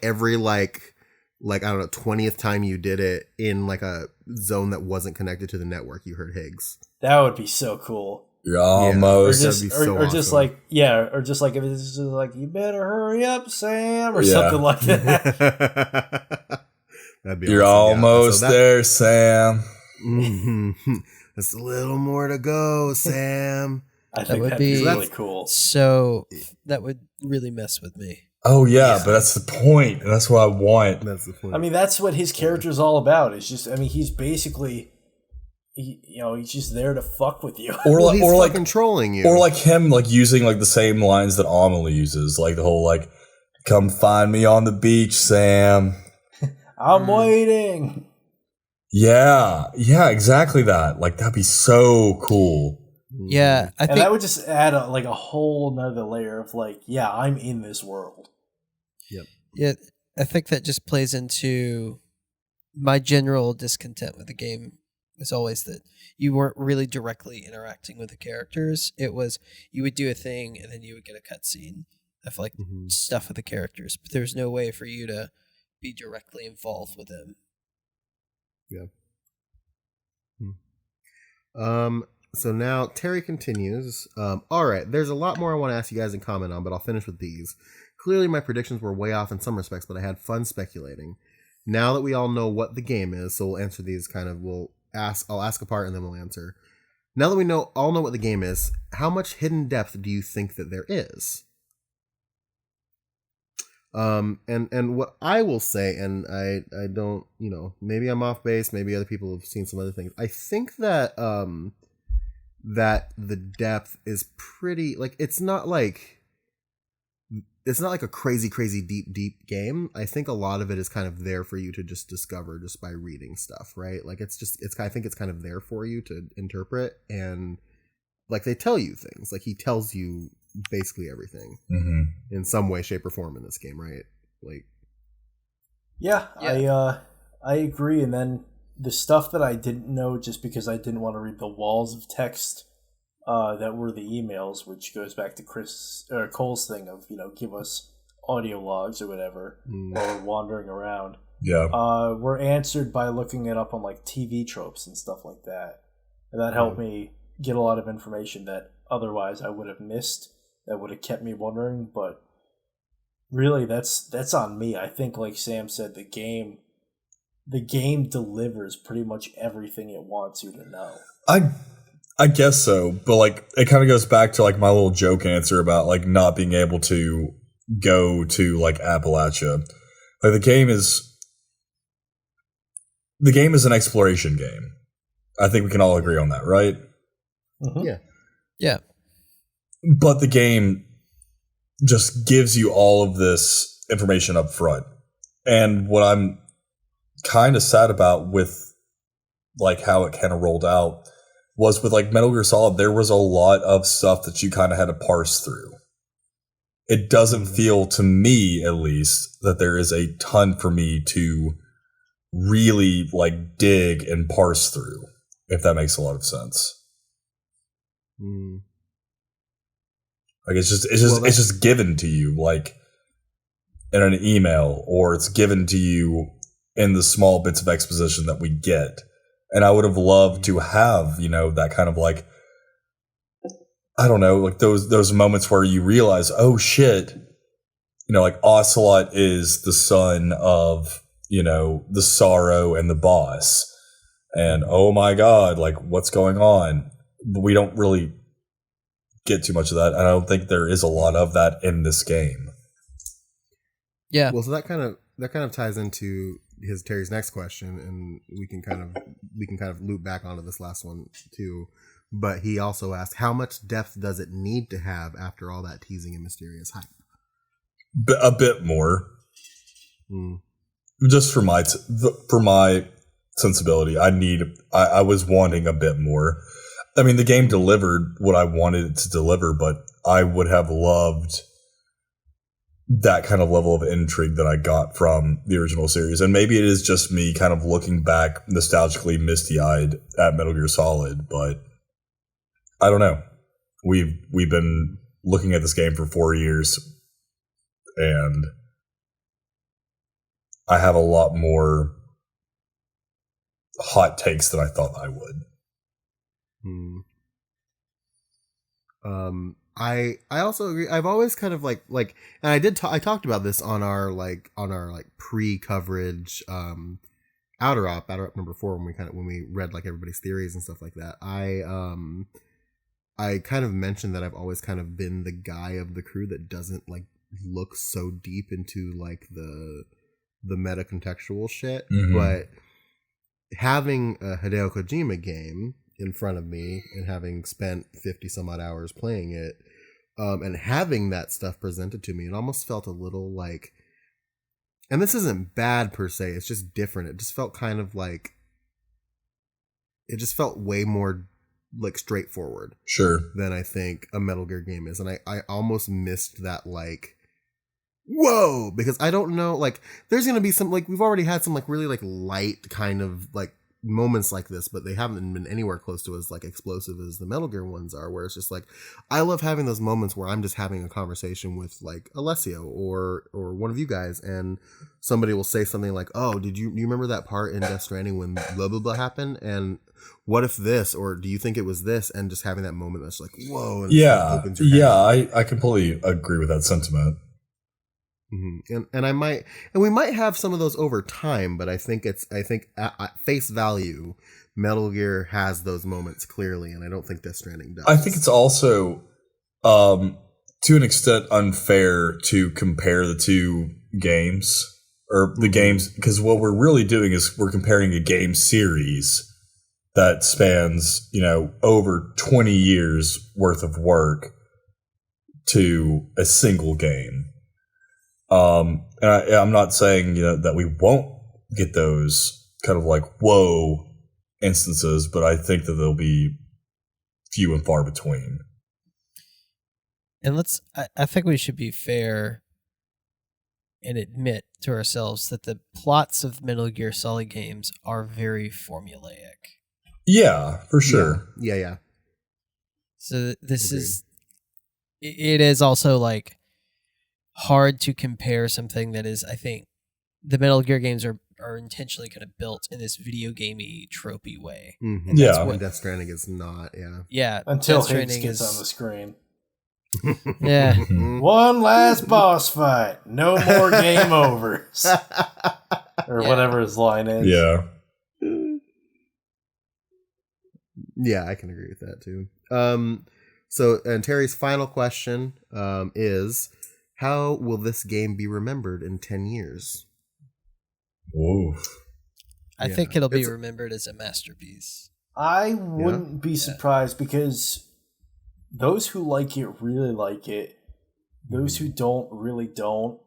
every I don't know 20th time you did it in like a zone that wasn't connected to the network, you heard Higgs. That would be so cool. Yeah, almost. Or just, or just like or just like if it's just like you better hurry up, Sam, or something like that. That'd be You're awesome. almost there, Sam. Mm-hmm. There's a little more to go, Sam. I think that'd be really cool. So that would really mess with me. Oh yeah, but that's the point. That's what I want. That's the point. I mean, that's what his character's all about. It's just, I mean, he's basically, he's just there to fuck with you, or like controlling you, or like him, like using like the same lines that Amelie uses, like the whole like, "Come find me on the beach, Sam. I'm waiting." Yeah, exactly that. Like that'd be so cool. Yeah, I think that would just add a whole nother layer of like, yeah, I'm in this world. Yep. Yeah, I think that just plays into my general discontent with the game. Was always that you weren't really directly interacting with the characters. It was you would do a thing and then you would get a cutscene of like stuff with the characters, but there's no way for you to be directly involved with them. Yeah. So now Terry continues. All right, there's a lot more I want to ask you guys and comment on, but I'll finish with these. Clearly, my predictions were way off in some respects, but I had fun speculating. Now that we all know what the game is, so we'll answer these kind of. I'll ask a part and then we'll answer. Now that we all know what the game is, how much hidden depth do you think that there is? And what I will say, and I don't, maybe I'm off base, maybe other people have seen some other things. I think that that the depth is pretty, like, it's not like a crazy deep game. I think a lot of it is kind of there for you to just discover just by reading stuff, right? Like I think it's kind of there for you to interpret, and like they tell you things, like he tells you basically everything in some way, shape, or form in this game, right? Like, yeah. I agree. And then the stuff that I didn't know, just because I didn't want to read the walls of text that were the emails, which goes back to Cole's thing of give us audio logs or whatever while we're wandering around. Yeah, were answered by looking it up on like TV tropes and stuff like that, and that helped me get a lot of information that otherwise I would have missed. That would have kept me wondering, but really, that's on me. I think, like Sam said, the game delivers pretty much everything it wants you to know. I guess so, but like it kind of goes back to like my little joke answer about like not being able to go to like Appalachia. Like the game is an exploration game. I think we can all agree on that, right? Mm-hmm. Yeah. But the game just gives you all of this information up front. And what I'm kind of sad about with like how it kind of rolled out was with like Metal Gear Solid, there was a lot of stuff that you kind of had to parse through. It doesn't feel to me, at least, that there is a ton for me to really like dig and parse through, if that makes a lot of sense. Like it's just given to you, like in an email, or it's given to you in the small bits of exposition that we get. And I would have loved to have, that kind of like, I don't know, like those moments where you realize, oh shit, like Ocelot is the son of, the Sorrow and the boss. And oh my God, like what's going on? But we don't really get too much of that. And I don't think there is a lot of that in this game. Yeah. Well, so that kind of ties into Terry's next question, and we can kind of loop back onto this last one too. But he also asked, how much depth does it need to have after all that teasing and mysterious hype? A bit more. Just for my sensibility, I was wanting a bit more. I mean, the game delivered what I wanted it to deliver, but I would have loved that kind of level of intrigue that I got from the original series. And maybe it is just me kind of looking back nostalgically misty-eyed at Metal Gear Solid, but I don't know. We've been looking at this game for 4 years, and I have a lot more hot takes than I thought I would. I also agree. I've always kind of like, and I talked about this on our pre-coverage Outer Op number 4 when we read like everybody's theories and stuff like that. I kind of mentioned that I've always kind of been the guy of the crew that doesn't like look so deep into like the meta contextual shit, but having a Hideo Kojima game in front of me and having spent 50 some odd hours playing it, and having that stuff presented to me, it almost felt a little like, and this isn't bad per se, it's just different. It just felt kind of like, it just felt way more like straightforward, sure, than I think a Metal Gear game is. And I almost missed that like, whoa, because I don't know, like there's gonna be some, like we've already had some like really like light kind of like moments like this, but they haven't been anywhere close to as like explosive as the Metal Gear ones are, where it's just like, I love having those moments where I'm just having a conversation with like Alessio or one of you guys, and somebody will say something like, oh, do you remember that part in Death Stranding when blah blah blah happened, and what if this, or do you think it was this, and just having that moment that's like, whoa, and I completely agree with that sentiment. And we might have some of those over time, but I think at face value, Metal Gear has those moments clearly, and I don't think Death Stranding does. I think it's also, to an extent, unfair to compare the two games, or the games, because what we're really doing is we're comparing a game series that spans, over 20 years worth of work to a single game. And I'm not saying, that we won't get those kind of like, whoa instances, but I think that they'll be few and far between. And I think we should be fair and admit to ourselves that the plots of Metal Gear Solid games are very formulaic. Yeah, for sure. Yeah. So it is also like hard to compare something that is, I think, the Metal Gear games are intentionally kind of built in this video gamey tropey way. And that's what Death Stranding is not. Yeah. Until Higgs gets on the screen. Yeah. One last boss fight. No more game overs. Or whatever his line is. Yeah. Yeah, I can agree with that too. So, and Terry's final question is, how will this game be remembered in 10 years? Ooh. I think it'll be remembered as a masterpiece. I wouldn't be surprised, because those who like it really like it. Those who don't really don't.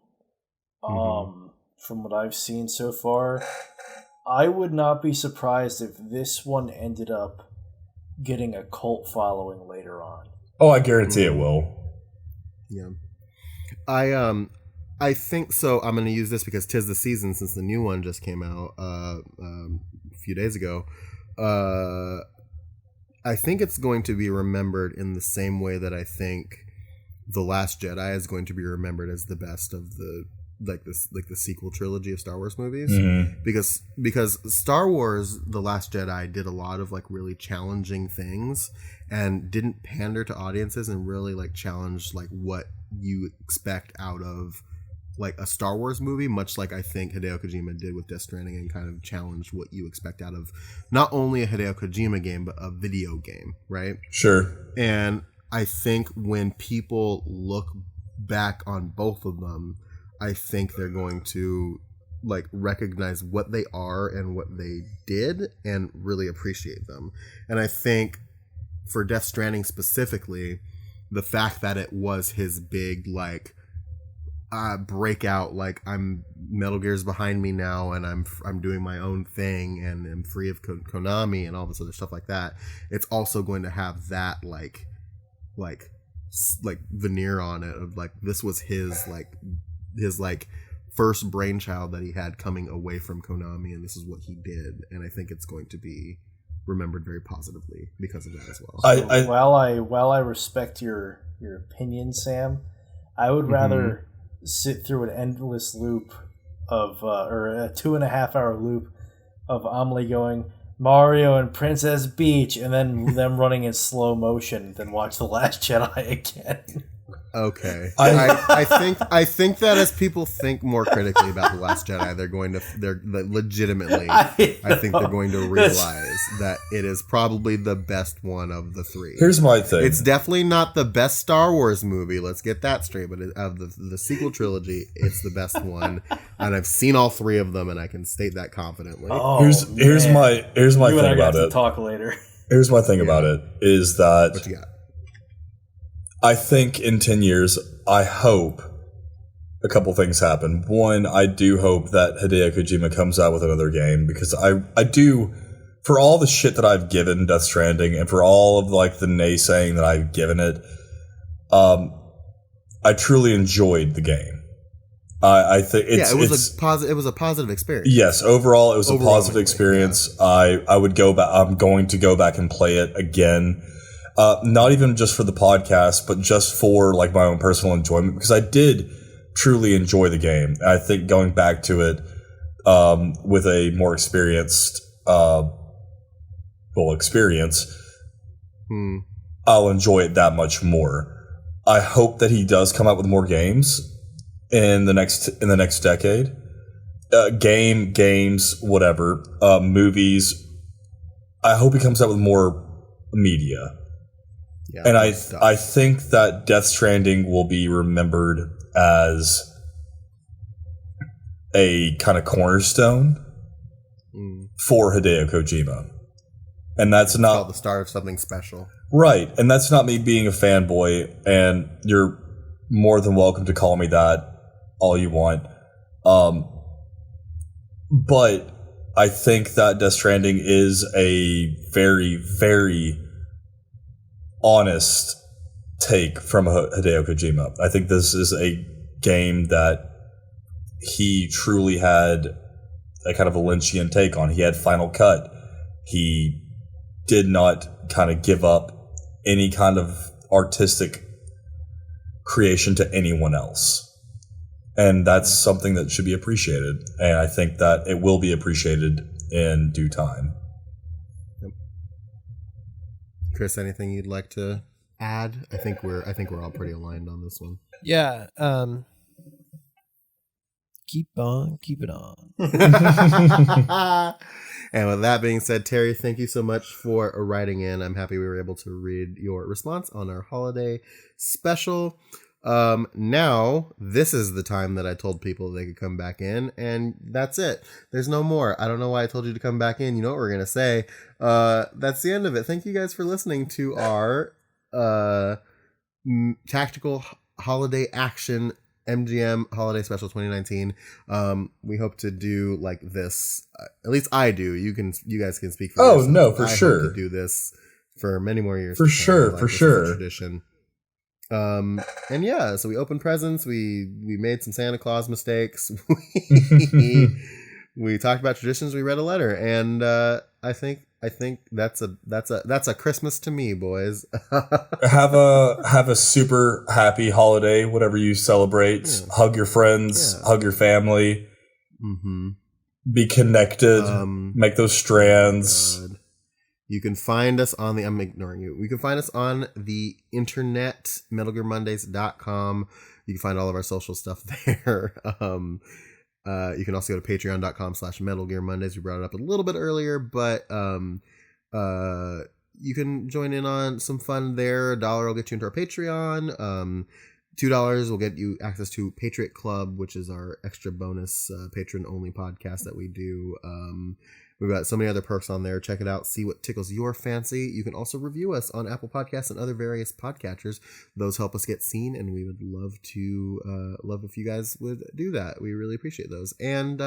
From what I've seen so far, I would not be surprised if this one ended up getting a cult following later on. Oh, I guarantee it will. Yeah. I think so. I'm going to use this because 'tis the season, since the new one just came out a few days ago. I think it's going to be remembered in the same way that I think The Last Jedi is going to be remembered as the best of the the sequel trilogy of Star Wars movies, because Star Wars The Last Jedi did a lot of like really challenging things and didn't pander to audiences and really like challenge like what you expect out of like a Star Wars movie, much like I think Hideo Kojima did with Death Stranding, and kind of challenged what you expect out of not only a Hideo Kojima game but a video game, right? Sure. And I think when people look back on both of them, I think they're going to like recognize what they are and what they did and really appreciate them. And I think for Death Stranding specifically, the fact that it was his big like breakout, like I'm Metal Gear's behind me now and I'm doing my own thing and I'm free of Konami and all this other stuff like that, it's also going to have that like veneer on it of like this was his first brainchild that he had coming away from Konami, and this is what he did, and I think it's going to be remembered very positively because of that as well. While I respect your opinion, Sam, I would rather sit through an endless loop of or a 2.5 hour loop of Amelie going Mario and Princess Peach and then them running in slow motion than watch The Last Jedi again. Okay, I think that as people think more critically about The Last Jedi, they're legitimately. I think they're going to realize that it is probably the best one of the three. Here's my thing: it's definitely not the best Star Wars movie. Let's get that straight. But of the sequel trilogy, it's the best one, and I've seen all three of them, and I can state that confidently. Oh, here's my thing about it. Talk later. Here's my thing about it is that what you got? I think in 10 years, I hope a couple things happen. One, I do hope that Hideo Kojima comes out with another game, because I do, for all the shit that I've given Death Stranding and for all of like the naysaying that I've given it, I truly enjoyed the game. I think it was a positive experience. Yes, overall it was a positive experience. Yeah. I would go back. I'm going to go back and play it again. Not even just for the podcast, but just for like my own personal enjoyment, because I did truly enjoy the game. And I think going back to it with a more experienced experience, I'll enjoy it that much more. I hope that he does come out with more games in the next decade. Games, whatever, movies. I hope he comes out with more media. Yeah, and I think that Death Stranding will be remembered as a kind of cornerstone for Hideo Kojima. And that's not the start of something special. Right. And that's not me being a fanboy, and you're more than welcome to call me that all you want. But I think that Death Stranding is a very, very honest take from Hideo Kojima. I think this is a game that he truly had a kind of a Lynchian take on. He had Final Cut. He did not kind of give up any kind of artistic creation to anyone else. And that's something that should be appreciated. And I think that it will be appreciated in due time. Chris, anything you'd like to add? I think we're all pretty aligned on this one. Yeah. Keep it on. And with that being said, Terry, thank you so much for writing in. I'm happy we were able to read your response on our holiday special. Now this is the time that I told people they could come back in, and that's it. There's no more. I don't know why I told you to come back in. You know what we're going to say. That's the end of it. Thank you guys for listening to our, tactical holiday action MGM Holiday Special 2019. We hope to do like this. At least I do. You guys can speak for yourself. Oh no, for I sure. Hope to do this for many more years. For sure. Tradition. And yeah, so we opened presents. We made some Santa Claus mistakes. We talked about traditions. We read a letter, and I think I think that's a Christmas to me, boys. have a super happy holiday, whatever you celebrate. Yeah. Hug your friends, hug your family. Mm-hmm. Be connected. Make those strands. God. You can find us on the. I'm ignoring you. You can find us on the internet, MetalGearMondays.com. You can find all of our social stuff there. You can also go to patreon.com/MetalGearMondays. We brought it up a little bit earlier, but you can join in on some fun there. $1 will get you into our Patreon. $2 will get you access to Patriot Club, which is our extra bonus patron-only podcast that we do. We've got so many other perks on there. Check it out. See what tickles your fancy. You can also review us on Apple Podcasts and other various podcatchers. Those help us get seen, and we would love if you guys would do that. We really appreciate those. And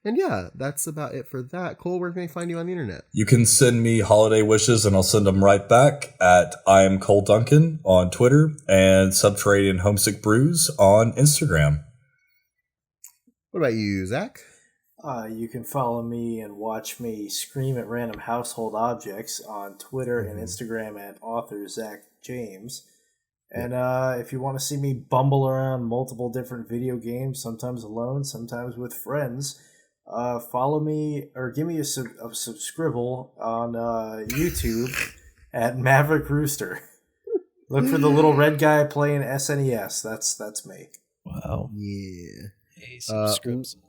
yeah, that's about it for that. Cole, where can they find you on the internet? You can send me holiday wishes, and I'll send them right back at I am Cole Duncan on Twitter and Subterranean Homesick Brews on Instagram. What about you, Zach? You can follow me and watch me scream at random household objects on Twitter and Instagram at author Zach James. And if you want to see me bumble around multiple different video games, sometimes alone, sometimes with friends, follow me or give me a subscribble on YouTube at Maverick Rooster. Look for the little red guy playing SNES. That's me. Wow. Yeah. Hey, subscription.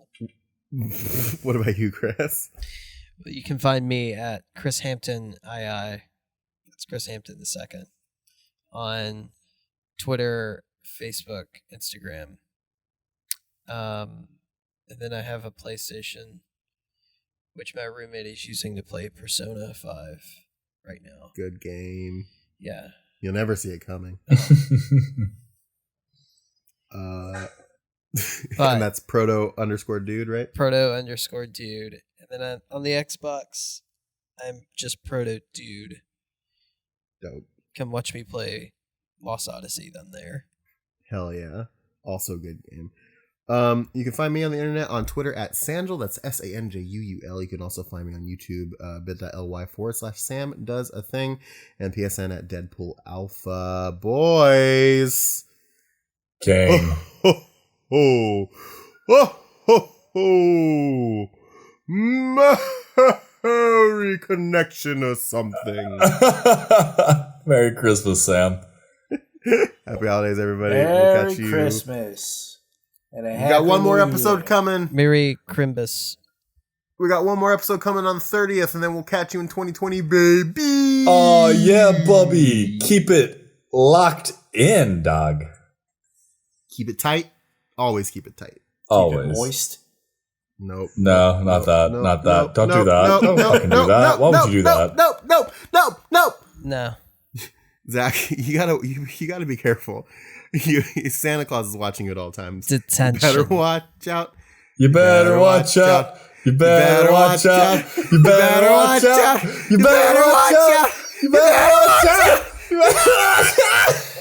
What about you, Chris? Well, you can find me at Chris Hampton II. It's Chris Hampton II on Twitter, Facebook, Instagram. And then I have a PlayStation, which my roommate is using to play Persona 5 right now. Good game. Yeah. You'll never see it coming. And that's proto_dude, right? Proto_dude. And then on the Xbox, I'm just Proto_dude. Dope. Come watch me play Lost Odyssey then there. Hell yeah. Also good game. You can find me on the internet on Twitter at Sanjul. That's SANJUUL. You can also find me on YouTube, bit.ly/Sam Does a Thing, and PSN at Deadpool Alpha. Boys. Gang. Oh, Merry connection or something. Merry Christmas, Sam. Happy holidays, everybody. Merry we'll catch you. Christmas. And we got one more episode coming. Merry Crimbus. We got one more episode coming on the 30th, and then we'll catch you in 2020, baby. Oh, yeah, Bubby. Keep it locked in, dog. Keep it tight. Always keep it tight. Always. Keep it moist. Nope. No, not that. Not that. Don't do that. Don't fucking do that. Why would you do that? No. Zach, you gotta be careful. Santa Claus is watching you at all times. Detention. You better watch out. You better watch out. You better watch out. You better watch out. You better watch out. You better watch out. You better watch out.